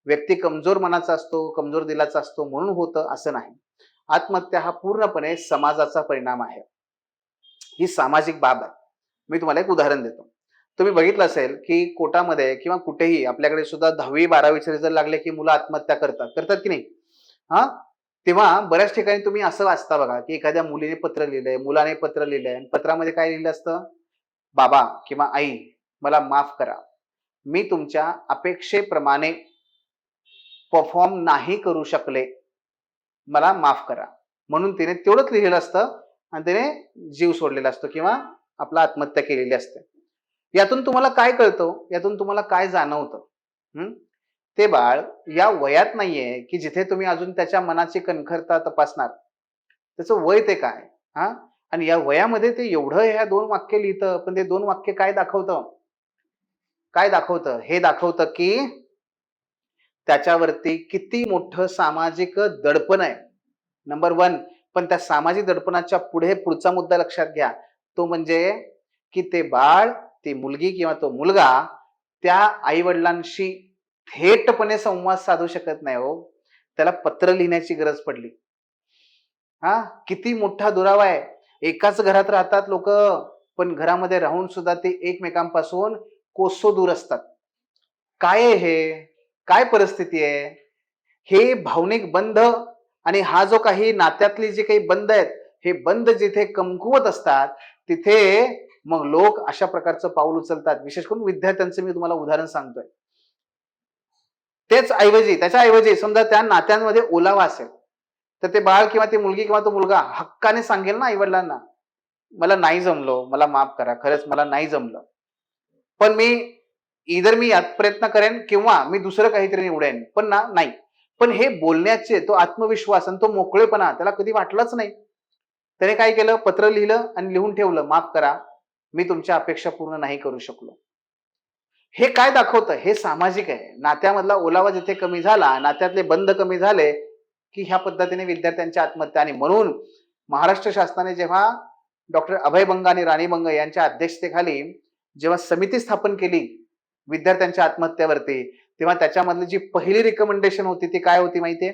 व्यक्ती कमजोर मनाचा असतो, कमजोर दिलाचा असतो म्हणून होतं असं नाही. आत्महत्या हा पूर्णपणे समाजाचा परिणाम आहे. ही सामाजिक बाब आहे. मी तुम्हाला एक उदाहरण देतो. तुम्ही बघितलं असेल की कोटामध्ये किंवा कुठेही आपल्याकडे सुद्धा 10वी-12वीचे रिझल्ट लागले की मुलं आत्महत्या करतात की नाही? हा, तेव्हा बऱ्याच ठिकाणी तुम्ही असं वाचता बघा की एखाद्या मुलीने पत्र लिहिलंय, मुलाने पत्र लिहिलंय आणि पत्रामध्ये काय लिहिलं असतं? बाबा किंवा आई, मला माफ करा. मी तुमच्या अपेक्षेप्रमाणे परफॉर्म नाही करू शकले. मला माफ करा. म्हणून तिने तेवढंच लिहिलेलं असतं आणि तिने जीव सोडलेला असतो किंवा आपला आत्महत्या केलेली असते. यातून तुम्हाला काय कळतं? यातून तुम्हाला काय जाणवतं? ते बाळ या वयात नाहीये की जिथे तुम्ही अजून त्याच्या मनाची कणखरता तपासणार. त्याचं वय ते काय? हा, आणि या वयामध्ये ते एवढं ह्या 2 वाक्य लिहितं, पण ते 2 वाक्य काय दाखवतं? काय दाखवतं? हे दाखवतं की त्याच्यावरती किती मोठं सामाजिक दडपण आहे. नंबर 1. पण त्या सामाजिक दडपणाच्या पुढे पुढचा मुद्दा लक्षात घ्या. तो म्हणजे की ते बाळ, ती मुलगी किंवा तो मुलगा त्या आई-वडिलांशी थेटपणे संवाद साधू शकत नाही हो. त्याला पत्र लिहिण्याची गरज पडली. हां, किती मोठा दुरावा आहे. एकाच घरात राहतात लोकं, पण घरामध्ये राहून सुद्धा ते एकमेकांपासून कोसो दूर असतात. काय आहे हे? काय परिस्थिती आहे? हे भावनिक बंध आणि हा जो काही नात्यातले जे काही बंध आहेत, हे बंध जिथे कमकुवत असतात, तिथे मग लोक अशा प्रकारचं पाऊल उचलतात. विशेष करून विद्यार्थ्यांचं मी तुम्हाला उदाहरण सांगतोय. त्याच्या ऐवजी समजा त्या नात्यांमध्ये ओलावा असेल, तर ते बाळ किंवा ती मुलगी किंवा तो मुलगा हक्काने सांगेल ना आई-वडिलांना, "मला नाही जमलं, मला माफ करा. खरंच मला नाही जमलं. पण मी यात प्रयत्न करेन किंवा मी दुसरं काहीतरी निवडेन." पण नाही. पण हे बोलण्याचे तो आत्मविश्वास आणि तो मोकळेपणा त्याला कधी वाटलाच नाही. त्याने काय केलं? पत्र लिहिलं आणि लिहून ठेवलं, "माफ करा. मी तुमच्या अपेक्षा पूर्ण नाही करू शकलो." हे काय दाखवतं? हे सामाजिक आहे. नात्यामधला ओलावा जिथे कमी झाला, नात्यातले बंध कमी झाले, की ह्या पद्धतीने विद्यार्थ्यांची आत्महत्या. आणि म्हणून महाराष्ट्र शासनाने जेव्हा डॉक्टर अभय बंग आणि राणी बंग यांच्या अध्यक्षतेखाली जेव्हा समिती स्थापन केली विद्यार्थ्यांच्या आत्महत्येवरती, तेव्हा त्याच्यामधली जी पहिली रिकमेंडेशन होती ती काय होती माहितीये?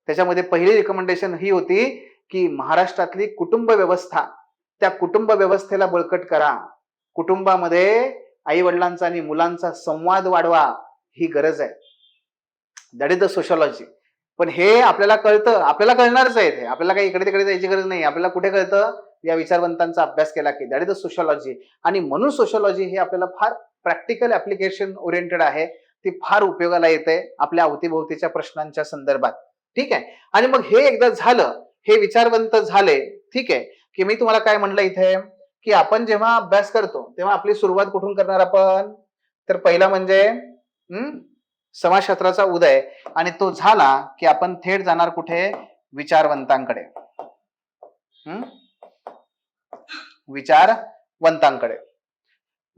त्याच्यामध्ये पहिली रिकमेंडेशन ही होती की महाराष्ट्रातली कुटुंब व्यवस्था, त्या कुटुंब व्यवस्थेला बळकट करा. कुटुंबामध्ये आई वडिलांचा आणि मुलांचा संवाद वाढवा, ही गरज आहे. That is the sociology. पण हे आपल्याला कळतं, आपल्याला कळणारच आहे ते. आपल्याला काही इकडे तिकडे जायची गरज नाही. आपल्याला कुठे कळतं? या विचारवंतांचा अभ्यास केला की. That is the sociology. आणि म्हणून सोशिओलॉजी हे आपल्याला फार प्रॅक्टिकल ऍप्लिकेशन ओरिएंटेड आहे. ती फार उपयोगाला येते आपल्या अवतीभोवतीच्या प्रश्नांच्या संदर्भात. ठीक आहे. आणि मग हे एकदा झालं, हे विचारवंत झाले, ठीक आहे, की मी तुम्हाला काय म्हणलं इथे, की आपण जेव्हा अभ्यास करतो तेव्हा आपली सुरुवात कुठून करणार आपण? तर पहिला म्हणजे समाजशास्त्राचा उदय, आणि तो झाला की आपण थेट जाणार कुठे? विचारवंतांकडे. विचारवंतांकडे.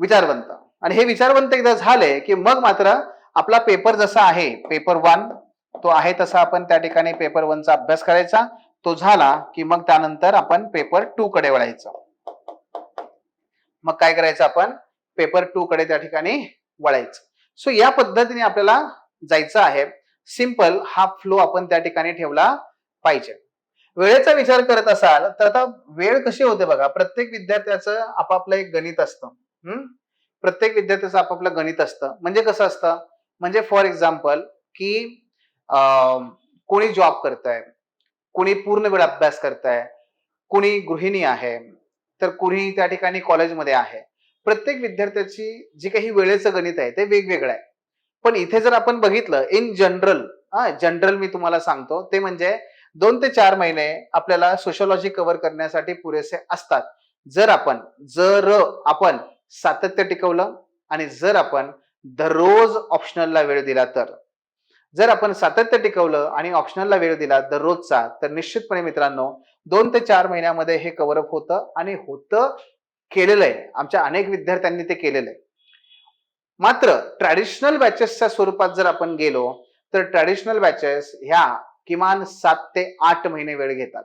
विचारवंत. आणि हे विचारवंत एकदा झाले की मग मात्र आपला पेपर जसा आहे पेपर 1 तो आहे तसा आपण त्या ठिकाणी पेपर 1 चा अभ्यास करायचा. तो झाला की मग त्यानंतर आपण पेपर 2 कडे वळायचं. मग काय करायचं आपण पेपर 2 कडे त्या ठिकाणी वळायचं. सो या पद्धतीने आपल्याला जायचं आहे. सिंपल हा फ्लो आपण त्या ठिकाणी ठेवला पाहिजे. वेळेचा विचार करत असाल तर आता वेळ कशी होते बघा, प्रत्येक विद्यार्थ्याचं आपापलं एक गणित असतं. प्रत्येक विद्यार्थ्याचं आपापलं गणित असतं. म्हणजे कसं असतं, म्हणजे फॉर एक्झाम्पल की कोणी जॉब करताय, कोणी पूर्ण वेळ अभ्यास करताय, कोणी गृहिणी आहे, तर कोणी त्या ठिकाणी कॉलेजमध्ये आहे. प्रत्येक विद्यार्थ्याची जी काही वेळेचं गणित आहे ते वेगवेगळं आहे. पण इथे जर आपण बघितलं इन जनरल मी तुम्हाला सांगतो, ते म्हणजे 2 ते 4 महिने आपल्याला सोशिओलॉजी कव्हर करण्यासाठी पुरेसे असतात. जर आपण सातत्य टिकवलं आणि जर आपण दररोज ऑप्शनलला वेळ दिला तर. जर आपण सातत्य टिकवलं आणि ऑप्शनलला वेळ दिला दररोजचा, तर निश्चितपणे मित्रांनो 2 ते 4 महिन्यामध्ये हे कव्हर अप होतं आणि केलेलं आहे. आमच्या अनेक विद्यार्थ्यांनी ते केलेलं आहे. मात्र ट्रॅडिशनल बॅचेसच्या स्वरूपात जर आपण गेलो तर ट्रॅडिशनल बॅचेस ह्या किमान 7 ते 8 महिने वेळ घेतात.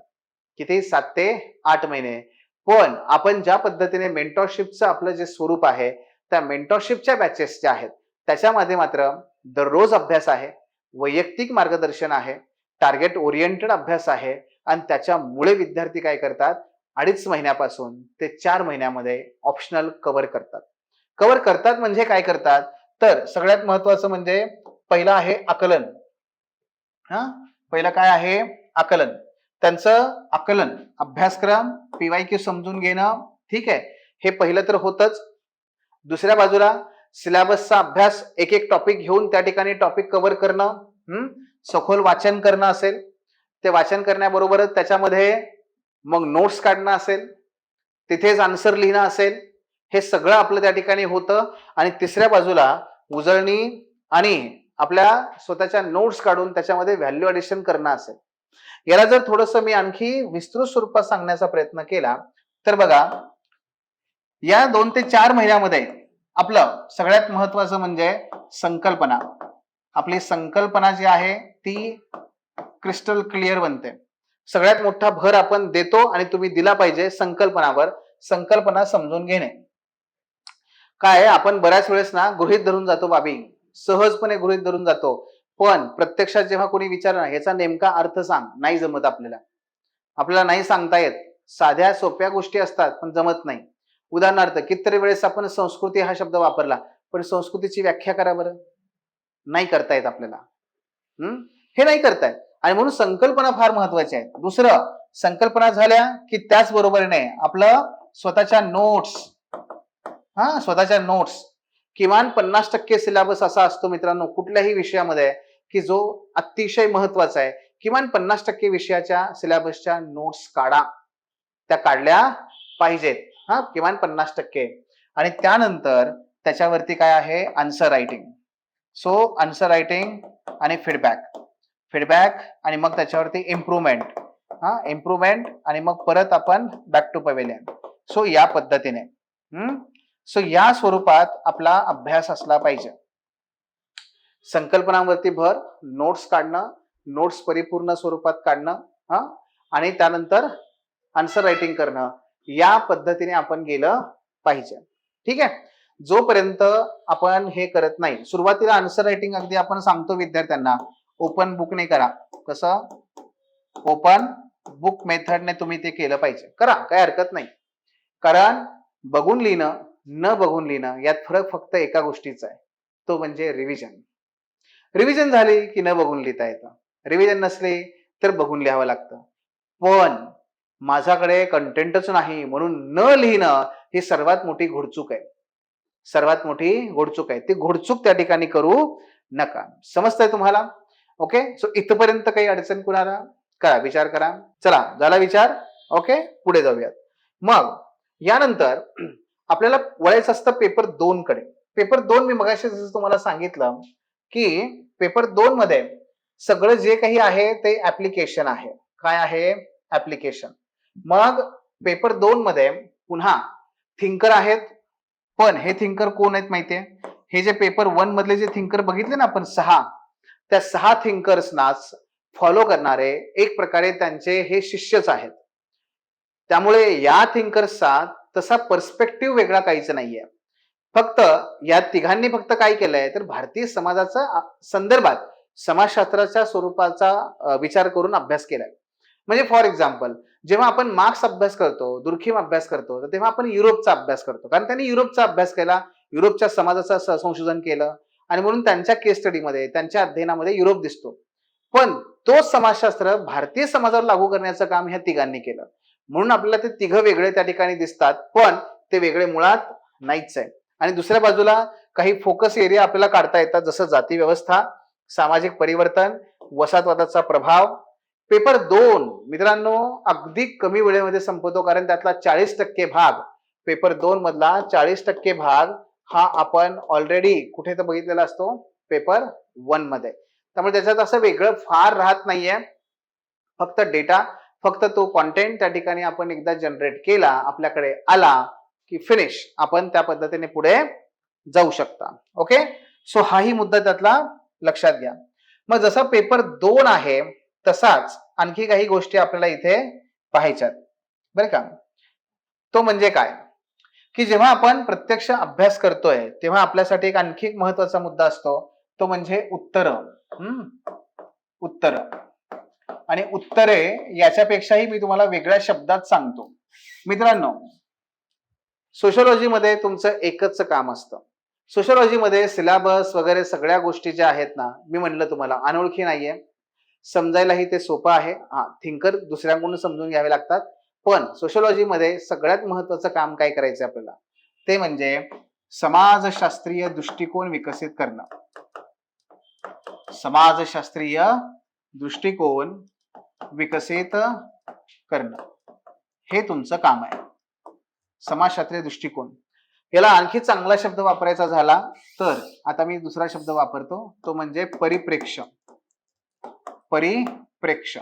किती? 7 ते 8 महिने. पण आपण ज्या पद्धतीने मेंटॉरशिपचं आपलं जे स्वरूप आहे, त्या मेंटॉरशिपच्या बॅचेस ज्या आहेत त्याच्यामध्ये मात्र दररोज अभ्यास आहे, वैयक्तिक मार्गदर्शन आहे, टार्गेट ओरिएंटेड अभ्यास आहे आणि त्याच्यामुळे विद्यार्थी काय करतात, 2.5 महिन्यापासून ते 4 महिन्यामध्ये ऑप्शनल कव्हर करतात. कव्हर करतात म्हणजे काय करतात, तर सगळ्यात महत्वाचं म्हणजे पहिलं आहे आकलन. पहिलं काय आहे? आकलन. त्यांचं आकलन, अभ्यासक्रम, पीवायक्यू समजून घेणं, ठीक आहे, हे पहिलं तर होतच. दुसऱ्या बाजूला सिलेबसचा अभ्यास, एक एक टॉपिक घेऊन त्या ठिकाणी टॉपिक कव्हर करणं, सखोल वाचन करणं असेल, ते वाचन करण्याबरोबरच त्याच्यामध्ये मग नोट्स काढणं असेल, तिथेच आन्सर लिहिणं असेल, हे सगळं आपलं त्या ठिकाणी होतं. आणि तिसऱ्या बाजूला उजळणी आणि आपल्या स्वतःच्या नोट्स काढून त्याच्यामध्ये व्हॅल्यू ऍडिशन करणं असेल. याला जर थोडंसं मी आणखी विस्तृत स्वरूपात सांगण्याचा प्रयत्न केला तर बघा, या 2 ते 4 महिन्यामध्ये आपलं सगळ्यात महत्वाचं म्हणजे संकल्पना. आपली संकल्पना जी आहे ती क्रिस्टल क्लिअर बनते. सगळ्यात मोठा भर आपण देतो आणि तुम्ही दिला पाहिजे संकल्पनावर. संकल्पना समजून घेणे. काय आपण बऱ्याच वेळेस ना गृहीत धरून जातो बाबी, सहजपणे गृहीत धरून जातो. पण प्रत्यक्षात जेव्हा कोणी विचारलं ह्याचा नेमका अर्थ सांग, नाही जमत आपल्याला नाही सांगता येत. साध्या सोप्या गोष्टी असतात पण जमत नाही. उदाहरणार्थ कितीतरी वेळेस आपण संस्कृती हा शब्द वापरला, पण संस्कृतीची व्याख्या करा बरं, नाही करता येत आपल्याला. हे नाही करतायत. आणि म्हणून संकल्पना फार महत्वाच्या आहेत. दुसरं, संकल्पना झाल्या की त्याच बरोबरीने आपलं स्वतःच्या नोट्स किमान 50% सिलेबस असा असतो मित्रांनो कुठल्याही विषयामध्ये की जो अतिशय महत्वाचा आहे. किमान 50% विषयाच्या सिलेबसच्या नोट्स काढा, त्या काढल्या पाहिजेत. किमान 50%. आणि त्यानंतर त्याच्यावरती काय आहे, answer writing. So answer writing आणि फीडबॅक आणि मग त्याच्यावरती इम्प्रूव्हमेंट आणि मग परत आपण बॅक टू पवेलियन. सो या पद्धतीने सो या स्वरूपात आपला अभ्यास असला पाहिजे. संकल्पनांवरती भर, नोट्स काढणं, नोट्स परिपूर्ण स्वरूपात काढणं आणि त्यानंतर आन्सर रायटिंग करणं, या पद्धतीने आपण गेलं पाहिजे. ठीक आहे. जोपर्यंत आपण हे करत नाही, सुरुवातीला आन्सर रायटिंग अगदी आपण सांगतो विद्यार्थ्यांना ओपन बुकने करा. कसं? ओपन बुक मेथडने तुम्ही ते केलं पाहिजे. करा, काही हरकत नाही. कारण बघून लिहिणं, न बघून लिहिणं यात फरक फक्त एका गोष्टीचा आहे, तो म्हणजे रिव्हिजन झाली की न बघून लिहिता येतं, रिव्हिजन नसली तर बघून लिहावं लागतं. पण माझ्याकडे कंटेंटच नाही म्हणून न लिहिणं ही सर्वात मोठी घोडचूक आहे. ती घोडचूक त्या ठिकाणी करू नका. समजतंय तुम्हाला? ओके. सो इथपर्यंत काही अडचण कुणाला? करा, विचार करा. चला, झाला विचार? ओके, पुढे जाऊयात. मग यानंतर आपल्याला वळायचं असतं पेपर 2 कडे. पेपर 2 मी मगाशी जसं तुम्हाला सांगितलं की पेपर 2 मध्ये सगळं जे काही आहे ते ऍप्लिकेशन आहे. काय आहे? ऍप्लिकेशन. मग पेपर 2 मध्ये पुन्हा थिंकर आहेत, पण हे थिंकर कोण आहेत माहितीये? हे जे पेपर 1 मधले जे थिंकर बघितले ना आपण 6, त्या 6 थिंकर्सनाच फॉलो करणारे एक प्रकारे त्यांचे हे शिष्यच आहेत. त्यामुळे या थिंकर्सचा तसा पर्स्पेक्टिव्ह वेगळा काहीच नाहीये. फक्त या तिघांनी फक्त काय केलंय तर भारतीय समाजाचा संदर्भात समाजशास्त्राच्या स्वरूपाचा विचार करून अभ्यास केलाय. म्हणजे फॉर एक्झाम्पल जेव्हा आपण मार्क्स अभ्यास करतो, दुर्खिम अभ्यास करतो, तर तेव्हा आपण युरोपचा अभ्यास करतो. कारण त्यांनी युरोपचा अभ्यास केला, युरोपच्या समाजाचं संशोधन केलं आणि म्हणून त्यांच्या केस स्टडीमध्ये, त्यांच्या अध्ययनामध्ये युरोप दिसतो. पण तोच समाजशास्त्र भारतीय समाजावर लागू करण्याचं काम ह्या तिघांनी केलं. म्हणून आपल्याला ते तिघं वेगळे त्या ठिकाणी दिसतात, पण ते वेगळे मुळात नाहीच आहे. आणि दुसऱ्या बाजूला काही फोकस एरिया आपल्याला काढता येतात, जसं जाती व्यवस्था, सामाजिक परिवर्तन, वसाहतवादाचा प्रभाव. पेपर 2 मित्रांनो अगदी कमी वेळेमध्ये संपवतो, कारण त्यातला 40% भाग, पेपर 2 मधला 40% भाग हा आपण ऑलरेडी कुठे तर बघितलेला असतो, पेपर 1 मध्ये. त्यामुळे त्याच्यात असं वेगळं फार राहत नाहीये. फक्त डेटा, फक्त तो कॉन्टेंट त्या ठिकाणी आपण एकदा जनरेट केला, आपल्याकडे आला की फिनिश, आपण त्या पद्धतीने पुढे जाऊ शकता. ओके, सो हाही मुद्दा त्यातला लक्षात घ्या. मग जसा पेपर 2 आहे तसाच आणखी काही गोष्टी आपल्याला इथे पाहायच्यात बरं का. तो म्हणजे काय की जेव्हा आपण प्रत्यक्ष अभ्यास करतोय तेव्हा आपल्यासाठी एक आणखी एक महत्वाचा मुद्दा असतो, तो म्हणजे उत्तर. उत्तर आणि उत्तरे याच्यापेक्षाही मी तुम्हाला वेगळ्या शब्दात सांगतो. मित्रांनो, सोशिओलॉजी मध्ये तुमचं एकच काम असतं. सोशिओलॉजी मध्ये सिलेबस वगैरे सगळ्या गोष्टी ज्या आहेत ना, मी म्हणलं तुम्हाला अनोळखी नाहीये, समजायलाही ते सोपं आहे. थिंकर दुसऱ्यांकडून समजून घ्यावे लागतात. पण सोशिओलॉजी मध्ये सगळ्यात महत्वाचं काम काय करायचं आपल्याला, ते म्हणजे समाजशास्त्रीय दृष्टिकोन विकसित करणं. समाजशास्त्रीय दृष्टिकोन विकसित करणं हे तुमचं काम आहे. समाजशास्त्रीय दृष्टिकोन, याला आणखी चांगला शब्द वापरायचा झाला तर आता मी दुसरा शब्द वापरतो, तो म्हणजे परिप्रेक्ष्य. परिप्रेक्ष्य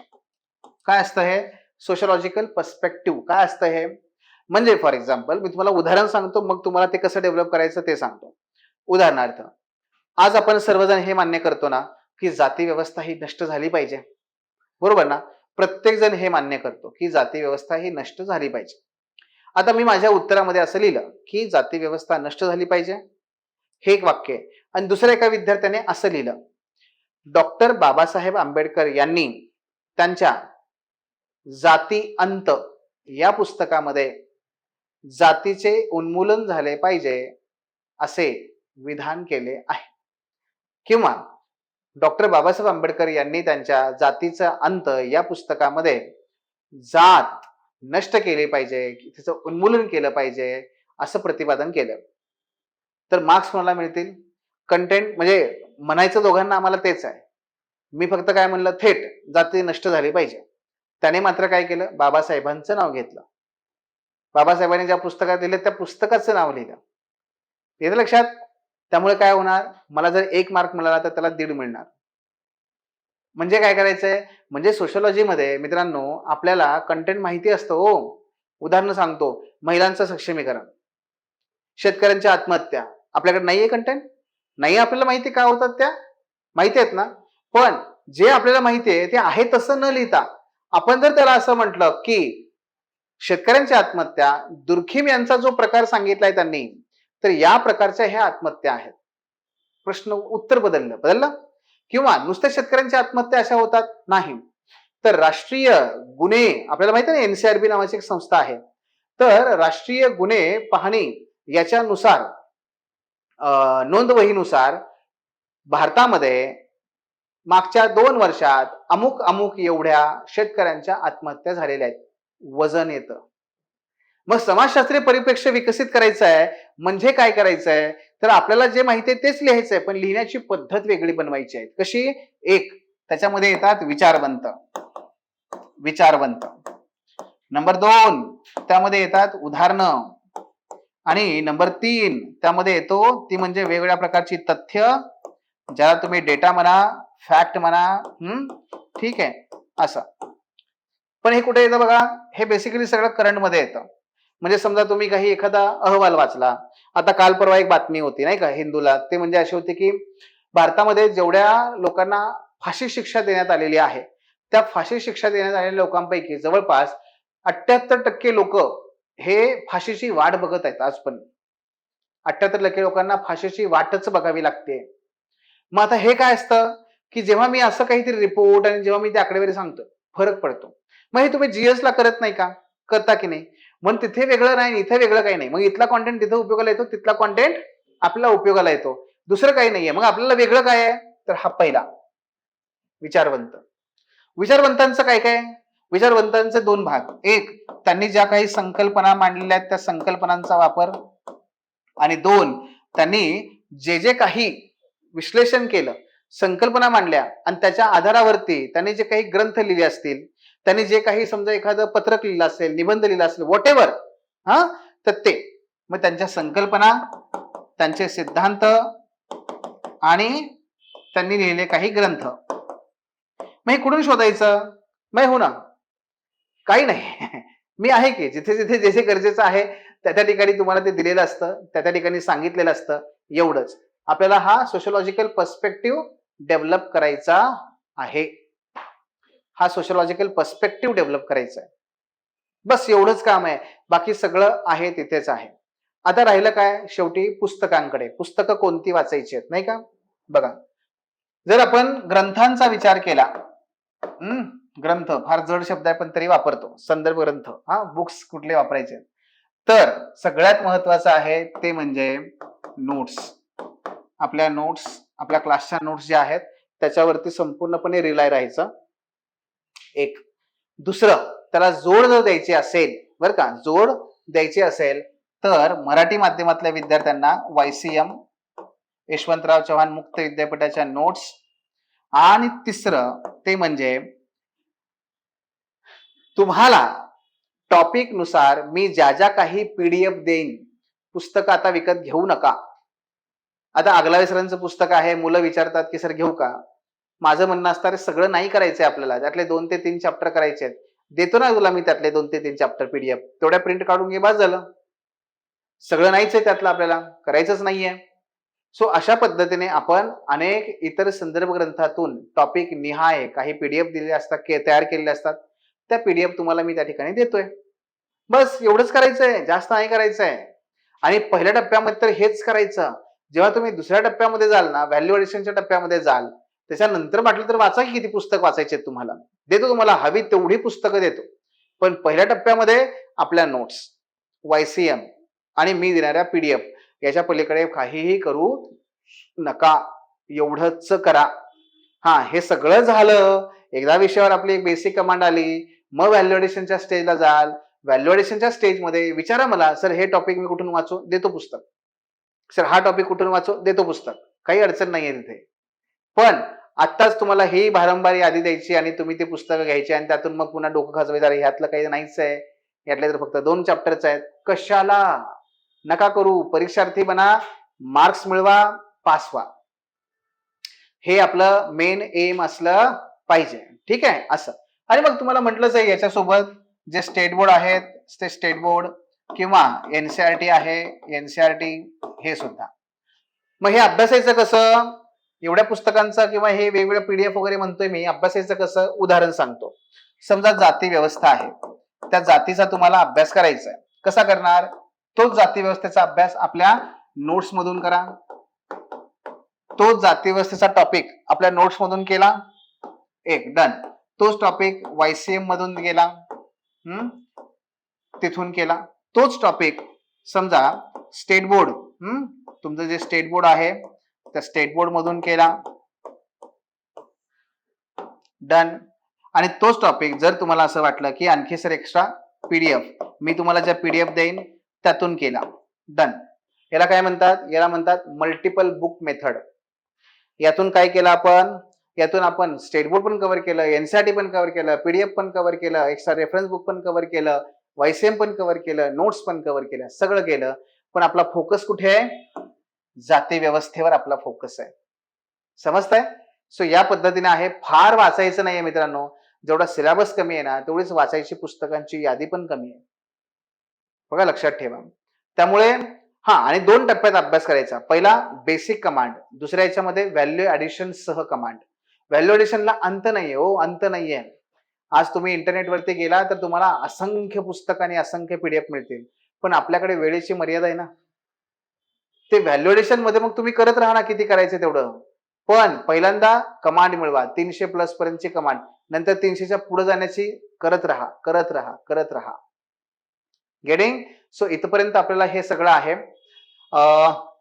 काय असतं हे? सोशिओलॉजिकल पर्स्पेक्टिव्ह काय असतं हे? म्हणजे फॉर एक्झाम्पल मी तुम्हाला उदाहरण सांगतो, मग तुम्हाला ते कसं डेव्हलप करायचं ते सांगतो. उदाहरणार्थ, आज आपण सर्वजण हे मान्य करतो ना की जाती व्यवस्था ही नष्ट झाली पाहिजे, बरोबर ना? प्रत्येक जण हे मान्य करतो की जाती व्यवस्था ही नष्ट झाली पाहिजे. आता मी माझ्या उत्तरामध्ये असं लिहिलं की जाती व्यवस्था नष्ट झाली पाहिजे, हे एक वाक्य आहे. आणि दुसऱ्या एका विद्यार्थ्याने असं लिहिलं, डॉक्टर बाबासाहेब आंबेडकर यांनी त्यांच्या जाती अंत या पुस्तकामध्ये जातीचे उन्मूलन झाले पाहिजे असे विधान केले आहे. किंवा डॉक्टर बाबासाहेब आंबेडकर यांनी त्यांच्या जातीचा अंत या पुस्तकामध्ये जात नष्ट केली पाहिजे, तिचं उन्मूलन केलं पाहिजे असं प्रतिपादन केलं. तर मार्क्स कोणाला मिळतील? कंटेंट म्हणजे म्हणायचं दोघांना आम्हाला तेच आहे. मी फक्त काय म्हणलं, थेट जाती नष्ट झाली पाहिजे. त्याने मात्र काय केलं, बाबासाहेबांचं नाव घेतलं. बाबासाहेबांनी ज्या पुस्तकात लिहिलं त्या पुस्तकाचं नाव लिहिलं. येतं लक्षात? त्यामुळे काय होणार, मला जर 1 मार्क मिळाला तर त्याला 1.5 मिळणार. म्हणजे काय करायचंय, म्हणजे सोशिओलॉजी मध्ये मित्रांनो आपल्याला कंटेंट माहिती असतं हो. उदाहरण सांगतो, महिलांचं सक्षमीकरण, शेतकऱ्यांच्या आत्महत्या, आपल्याकडे नाहीये कंटेंट? नाही आपल्याला माहिती काय होतात त्या? माहिती आहेत ना? पण जे आपल्याला माहिती आहे ते आहे तसं न लिहिता आपण जर त्याला असं म्हटलं की शेतकऱ्यांची आत्महत्या, दुर्खिम यांचा जो प्रकार सांगितलाय त्यांनी, तर या प्रकारच्या ह्या आत्महत्या आहेत. प्रश्न उत्तर बदललं. किंवा नुसत्या शेतकऱ्यांच्या आत्महत्या अशा होतात? नाही. तर राष्ट्रीय गुन्हे, आपल्याला माहिती आहे ना एनसीआरबी नावाची एक संस्था आहे, तर राष्ट्रीय गुन्हे पाहणी याच्यानुसार नोंदवहीनुसार भारतामध्ये मागच्या 2 वर्षात अमुक अमुक एवढ्या शेतकऱ्यांच्या आत्महत्या झालेल्या आहेत. वजन येतं. मग समाजशास्त्रीय परिप्रेक्ष्य विकसित करायचं आहे म्हणजे काय करायचं आहे, तर आपल्याला जे माहिती आहे तेच लिहायचं आहे, पण लिहिण्याची पद्धत वेगळी बनवायची आहे. कशी? एक, त्याच्यामध्ये येतात विचारवंत. नंबर 2, त्यामध्ये येतात उदाहरणं. आणि नंबर 3, त्यामध्ये येतो ती म्हणजे वेगवेगळ्या प्रकारची तथ्य, ज्याला तुम्ही डेटा म्हणा, फॅक्ट म्हणा. ठीक आहे, असं. पण हे कुठे येतं बघा, हे बेसिकली सगळं करंट मध्ये येतं. म्हणजे समजा तुम्ही काही एखादा अहवाल वाचला, आता काल परवा एक बातमी होती नाही का हिंदूला, ते म्हणजे अशी होती की भारतामध्ये जेवढ्या लोकांना फाशी शिक्षा देण्यात आलेली आहे, त्या फाशी शिक्षा देण्यात आलेल्या लोकांपैकी जवळपास 78% लोक हे फाशीची वाट बघत आहेत आज पण. 78% लोकांना फाशीची वाटच बघावी लागते. मग आता हे काय असतं, की जेव्हा मी असं काहीतरी रिपोर्ट आणि जेव्हा मी ते आकडेवारी सांगतो, फरक पडतो. मग हे तुम्ही जीएस ला करत नाही का? करता की नाही? मग तिथे वेगळं नाही, इथे वेगळं काही नाही. मग इथला कॉन्टेंट तिथे उपयोगाला येतो, तिथला कॉन्टेंट आपल्याला उपयोगाला येतो. दुसरं काही नाहीये. मग आपल्याला वेगळं काय आहे? तर हा पहिला विचारवंत. विचारवंतांचं काय काय? विचारवंतांचे दोन भाग. एक, त्यांनी ज्या काही संकल्पना मांडलेल्या आहेत त्या संकल्पनांचा वापर, आणि दोन, त्यांनी जे जे काही विश्लेषण केलं, संकल्पना मांडल्या आणि त्याच्या आधारावरती त्यांनी जे काही ग्रंथ लिहिले असतील, त्यांनी जे काही समजा एखादं पत्रक लिहिलं असेल, निबंध लिहिला असेल, व्हॉट एव्हर, हा, तर ते मग त्यांच्या संकल्पना, त्यांचे सिद्धांत आणि त्यांनी लिहिलेले काही ग्रंथ. मग हे कुठून शोधायचं? मग हो ना, काही नाही. मी आहे की जिथे जिथे जे जे गरजेचं आहे त्या त्या ठिकाणी तुम्हाला ते दिलेलं असतं, त्या त्या ठिकाणी सांगितलेलं असतं. एवढंच. आपल्याला हा सोशोलॉजिकल पर्स्पेक्टिव्ह डेव्हलप करायचा आहे. हा सोशोलॉजिकल पर्स्पेक्टिव्ह डेव्हलप करायचा आहे. बस एवढंच काम आहे. बाकी सगळं आहे तिथेच आहे. आता राहिलं काय? शेवटी पुस्तकांकडे. पुस्तकं कोणती वाचायची आहेत नाही का? बघा, जर आपण ग्रंथांचा विचार केला, ग्रंथ फार जड शब्द आहे पण तरी वापरतो, संदर्भ ग्रंथ, हा, बुक्स कुठले वापरायचे, तर सगळ्यात महत्वाचं आहे ते म्हणजे नोट्स. आपल्या नोट्स, आपल्या क्लासच्या नोट्स ज्या आहेत त्याच्यावरती संपूर्णपणे रिलाय राहायचं. एक. दुसरं, त्याला जोड जर द्यायची असेल, बरं का, जोड द्यायची असेल तर मराठी माध्यमातल्या विद्यार्थ्यांना YCM, यशवंतराव चव्हाण मुक्त विद्यापीठाच्या नोट्स, आणि तिसरं ते म्हणजे तुम्हाला टॉपिक नुसार मी ज्या ज्या काही PDF देईन, पुस्तक आता विकत घेऊ नका. आता आगलावे सरांचं पुस्तक आहे, मुलं विचारतात की सर घेऊ का? माझं म्हणणं असतं सगळं नाही करायचंय आपल्याला, त्यातले 2 ते 3 चॅप्टर करायचे आहेत. देतो ना तुला मी त्यातले 2 ते 3 चॅप्टर PDF, तेवढ्या प्रिंट काढून घे, बस झालं. सगळं नाहीच आहे त्यातलं, आपल्याला करायचंच नाहीये. सो अशा पद्धतीने आपण अनेक इतर संदर्भ ग्रंथातून टॉपिक निहाय काही PDF दिलेले असतात, तयार केलेले असतात. त्या PDF तुम्हाला मी त्या ठिकाणी देतोय. बस एवढंच करायचंय, जास्त नाही करायचंय. आणि पहिल्या टप्प्यामध्ये तर हेच करायचं. जेव्हा तुम्ही दुसऱ्या टप्प्यामध्ये जाल ना, व्हॅल्यू एडिशनच्या टप्प्यामध्ये जाल, त्याच्यानंतर म्हटलं तर वाचा की किती पुस्तक वाचायचे तुम्हाला. देतो तुम्हाला हवी तेवढी पुस्तकं देतो. पण पहिल्या टप्प्यामध्ये आपल्या नोट्स, YCM आणि मी देणाऱ्या PDF याच्या पलीकडे काहीही करू नका. एवढंच करा. हा, हे सगळं झालं, एकदा विषयावर आपली एक बेसिक कमांड आली, मग व्हॅल्युएडिशनच्या स्टेजला जाल. व्हॅल्युएडिशनच्या स्टेजमध्ये विचारा मला, सर हे टॉपिक मी कुठून वाचू? देतो पुस्तक. सर हा टॉपिक कुठून वाचू? देतो पुस्तक. काही अडचण नाहीये तिथे. पण आत्ताच तुम्हाला ही भारंभार यादी द्यायची आणि तुम्ही ते पुस्तकं घ्यायची आणि त्यातून मग पुन्हा डोकं खाजवायचं, अरे ह्यातलं काही नाहीच आहे, यातले तर फक्त 2 चॅप्टरच आहेत. कशाला? नका करू. परीक्षार्थी बना, मार्क्स मिळवा, पास व्हा. हे आपलं मेन एम असलं पाहिजे. ठीक आहे? असं. आणि मग तुम्हाला म्हटलंच आहे याच्यासोबत जे स्टेट बोर्ड आहेत, ते स्टेट बोर्ड किंवा NCERT आहे, NCERT हे सुद्धा. मग हे अभ्यासायचं कसं? एवढ्या पुस्तकांचा किंवा हे वेगवेगळ्या PDF वगैरे म्हणतोय मी, अभ्यासायचं कसं? उदाहरण सांगतो. समजा जाती व्यवस्था आहे, त्या जातीचा तुम्हाला अभ्यास करायचा आहे. कसा करणार? तोच जाती व्यवस्थेचा अभ्यास आपल्या नोट्स मधून करा. तोच जाती व्यवस्थेचा टॉपिक आपल्या नोट्स मधून केला, एक डन. तोच टॉपिक YCM मधून गेला, तिथून केला. तोच टॉपिक समजा स्टेट बोर्ड, तुमचं जे स्टेट बोर्ड आहे त्या स्टेट बोर्ड मधून केला, डन. आणि तोच टॉपिक जर तुम्हाला असं वाटलं की आणखी सर एक्स्ट्रा PDF मी तुम्हाला ज्या PDF देईन त्यातून केला, डन. याला काय म्हणतात? याला म्हणतात मल्टिपल बुक मेथड. यातून काय केलं आपण? यातून आपण स्टेट बोर्ड पण कव्हर केलं, NCERT पण कव्हर केलं, PDF पण कव्हर केलं, एक्स्ट्रा रेफरन्स बुक पण कव्हर केलं, YCM पण कव्हर केलं, नोट्स पण कव्हर केलं, सगळं केलं. पण आपला फोकस कुठे आहे? जाती व्यवस्थेवर आपला फोकस आहे. समजतंय? सो या पद्धतीने आहे. फार वाचायचं नाहीये मित्रांनो. जेवढा सिलेबस कमी आहे ना, तेवढीच वाचायची पुस्तकांची यादी पण कमी आहे. बघा लक्षात ठेवा. त्यामुळे आणि 2 टप्प्यात अभ्यास करायचा. पहिला बेसिक कमांड, दुसऱ्या याच्यामध्ये व्हॅल्यू ॲडिशन सह कमांड. व्हॅल्यू ॲडिशनला अंत नाहीये हो, अंत नाहीये. आज तुम्ही इंटरनेटवरती गेला तर तुम्हाला असंख्य पुस्तक आणि असंख्य पीडीएफ मिळतील. पण आपल्याकडे वेळेची मर्यादा आहे ना. ते व्हॅल्यू ॲडिशन मध्ये मग तुम्ही करत राहा ना, किती करायचं तेवढं. पण पहिल्यांदा कमांड मिळवा, 300 प्लस पर्यंतची कमांड. नंतर 300च्या पुढे जाण्याची करत राहा, करत राहा, करत राहा. गेटिंग? सो इथपर्यंत आपल्याला हे सगळं आहे.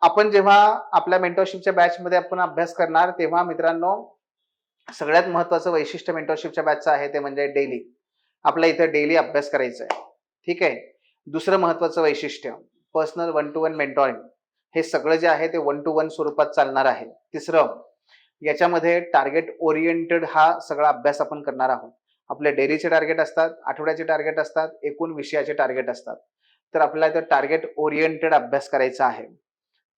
आपण जेव्हा आपल्या मेंटरशिपच्या बॅचमध्ये आपण अभ्यास करणार, तेव्हा मित्रांनो सगळ्यात महत्वाचं वैशिष्ट्य मेंटरशिपच्या बॅचचं आहे ते म्हणजे डेली. आपल्या इथे डेली अभ्यास करायचा आहे. ठीक आहे. दुसरं महत्वाचं वैशिष्ट्य पर्सनल 1 to 1 मेंटॉरिंग. हे सगळं जे आहे ते 1 to 1 स्वरूपात चालणार आहे. तिसरं, याच्यामध्ये टार्गेट ओरिएंटेड हा सगळा अभ्यास आपण करणार आहोत. आपले डेलीचे टार्गेट असतात, आठवड्याचे टार्गेट असतात, एकूण विषयाचे टार्गेट असतात. तर आपल्याला इथं टार्गेट ओरिएंटेड अभ्यास करायचा आहे.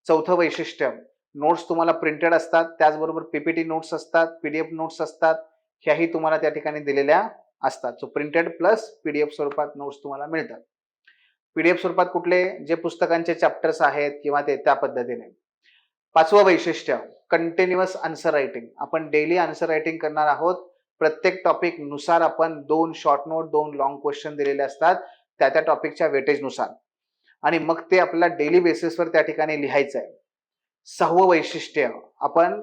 चौथं वैशिष्ट्य, नोट्स तुम्हाला प्रिंटेड असतात, त्याचबरोबर पीपीटी नोट्स असतात, पीडीएफ नोट्स असतात. ह्याही तुम्हाला त्या ठिकाणी दिलेल्या असतात. सो प्रिंटेड प्लस पीडीएफ स्वरूपात नोट्स तुम्हाला मिळतात. पीडीएफ स्वरूपात कुठले, जे पुस्तकांचे चॅप्टर्स आहेत किंवा ते त्या पद्धतीने. पाचवं वैशिष्ट्य, कंटिन्युअस आन्सर रायटिंग. आपण डेली आन्सर रायटिंग करणार आहोत. प्रत्येक टॉपिक नुसार आपण 2 शॉर्ट नोट, 2 लॉंग क्वेश्चन दिलेले असतात त्या टॉपिकच्या वेटेज नुसार, आणि मग ते आपल्याला डेली बेसिसवर त्या ठिकाणी लिहायचं आहे. सहावं वैशिष्ट्य, आपण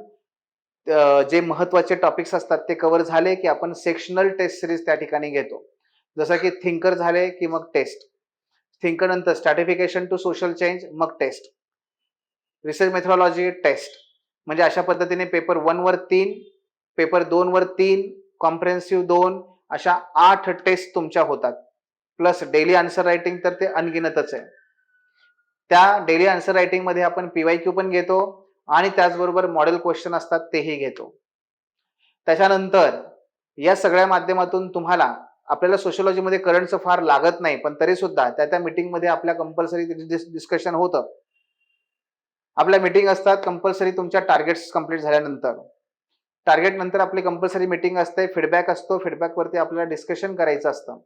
जे महत्वाचे टॉपिक्स असतात ते कव्हर झाले की आपण सेक्शनल टेस्ट सिरीज त्या ठिकाणी घेतो. जसं की थिंकर झाले की मग टेस्ट, थिंकर नंतर स्ट्रॅटिफिकेशन टू सोशल चेंज, मग टेस्ट, रिसर्च मेथोडॉलॉजी, टेस्ट. म्हणजे अशा पद्धतीने पेपर 1 वर 3, पेपर 2 वर 3, कॉम्प्रिहेन्सिव्ह 2, अशा 8 टेस्ट तुमच्या होतात. प्लस डेली आन्सर रायटिंग तर ते अनगिनतच आहे. त्या डेली आन्सर रायटिंग मध्ये आपण पीवायक्यू पण घेतो आणि त्याचबरोबर मॉडेल क्वेश्चन असतात तेही घेतो. त्याच्यानंतर या सगळ्या माध्यमातून तुम्हाला, आपल्याला सोशियोलॉजीमध्ये करंटचं फार लागत नाही, पण तरी सुद्धा त्या मीटिंग मध्ये आपल्या कंपल्सरी डिस्कशन होतं. आपल्या मीटिंग असतात कंपल्सरी तुमच्या टार्गेट्स कंप्लीट झाल्यानंतर. टार्गेट नंतर आपली कंपल्सरी मीटिंग असते, फीडबॅक असतो, फीडबॅक वरती आपल्याला डिस्कशन करायचं असतं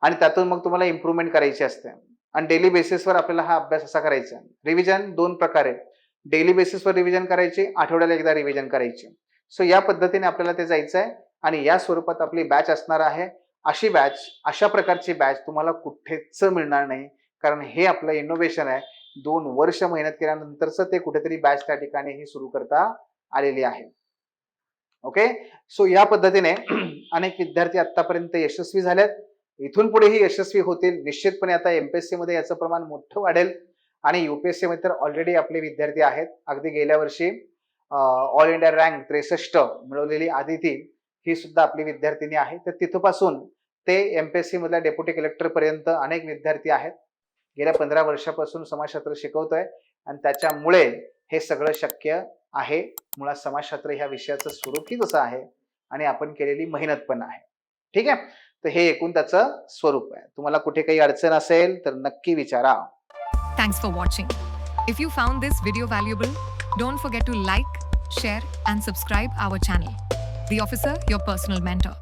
आणि त्यातून मग तुम्हाला इम्प्रूव्हमेंट करायची असते. आणि डेली बेसिसवर आपल्याला हा अभ्यास असा करायचा. रिव्हिजन 2 प्रकारे, डेली बेसिसवर रिव्हिजन करायची, आठवड्याला एकदा रिव्हिजन करायची. सो या पद्धतीने आपल्याला ते जायचं आहे आणि या स्वरूपात आपली बॅच असणार आहे. अशी बॅच, अशा प्रकारची बॅच तुम्हाला कुठेच मिळणार नाही, कारण हे आपलं इनोव्हेशन आहे. 2 वर्ष मेहनत केल्यानंतरच ते कुठेतरी बॅच त्या ठिकाणी ही सुरू करता आलेली आहे. ओके. सो या पद्धतीने अनेक विद्यार्थी आतापर्यंत यशस्वी झालेत, इथून पुढेही यशस्वी होतील. निश्चितपणे आता एमपीएससी मध्ये याचं प्रमाण मोठं वाढेल आणि युपीएससी मध्ये तर ऑलरेडी आपले विद्यार्थी आहेत. अगदी गेल्या वर्षी ऑल इंडिया रँक 63 मिळवलेली आदिती ही सुद्धा आपली विद्यार्थिनी आहे. तर तिथपासून ते एमपीएससी मधल्या डेप्युटी कलेक्टर पर्यंत अनेक विद्यार्थी आहेत. गेल्या 15 वर्षापासून समाजशास्त्र शिकवतोय आणि त्याच्यामुळे हे सगळं शक्य आहे. मुळात समाजशास्त्र ह्या विषयाचं स्वरूप ही तसं आहे आणि आपण केलेली मेहनत पण आहे. ठीक आहे. तर हे एकूण त्याचं स्वरूप आहे. तुम्हाला कुठे काही अडचण असेल तर नक्की विचारा. Thanks for watching. If you found this video valuable, don't forget to like, share and subscribe our channel. The Officer, your personal mentor.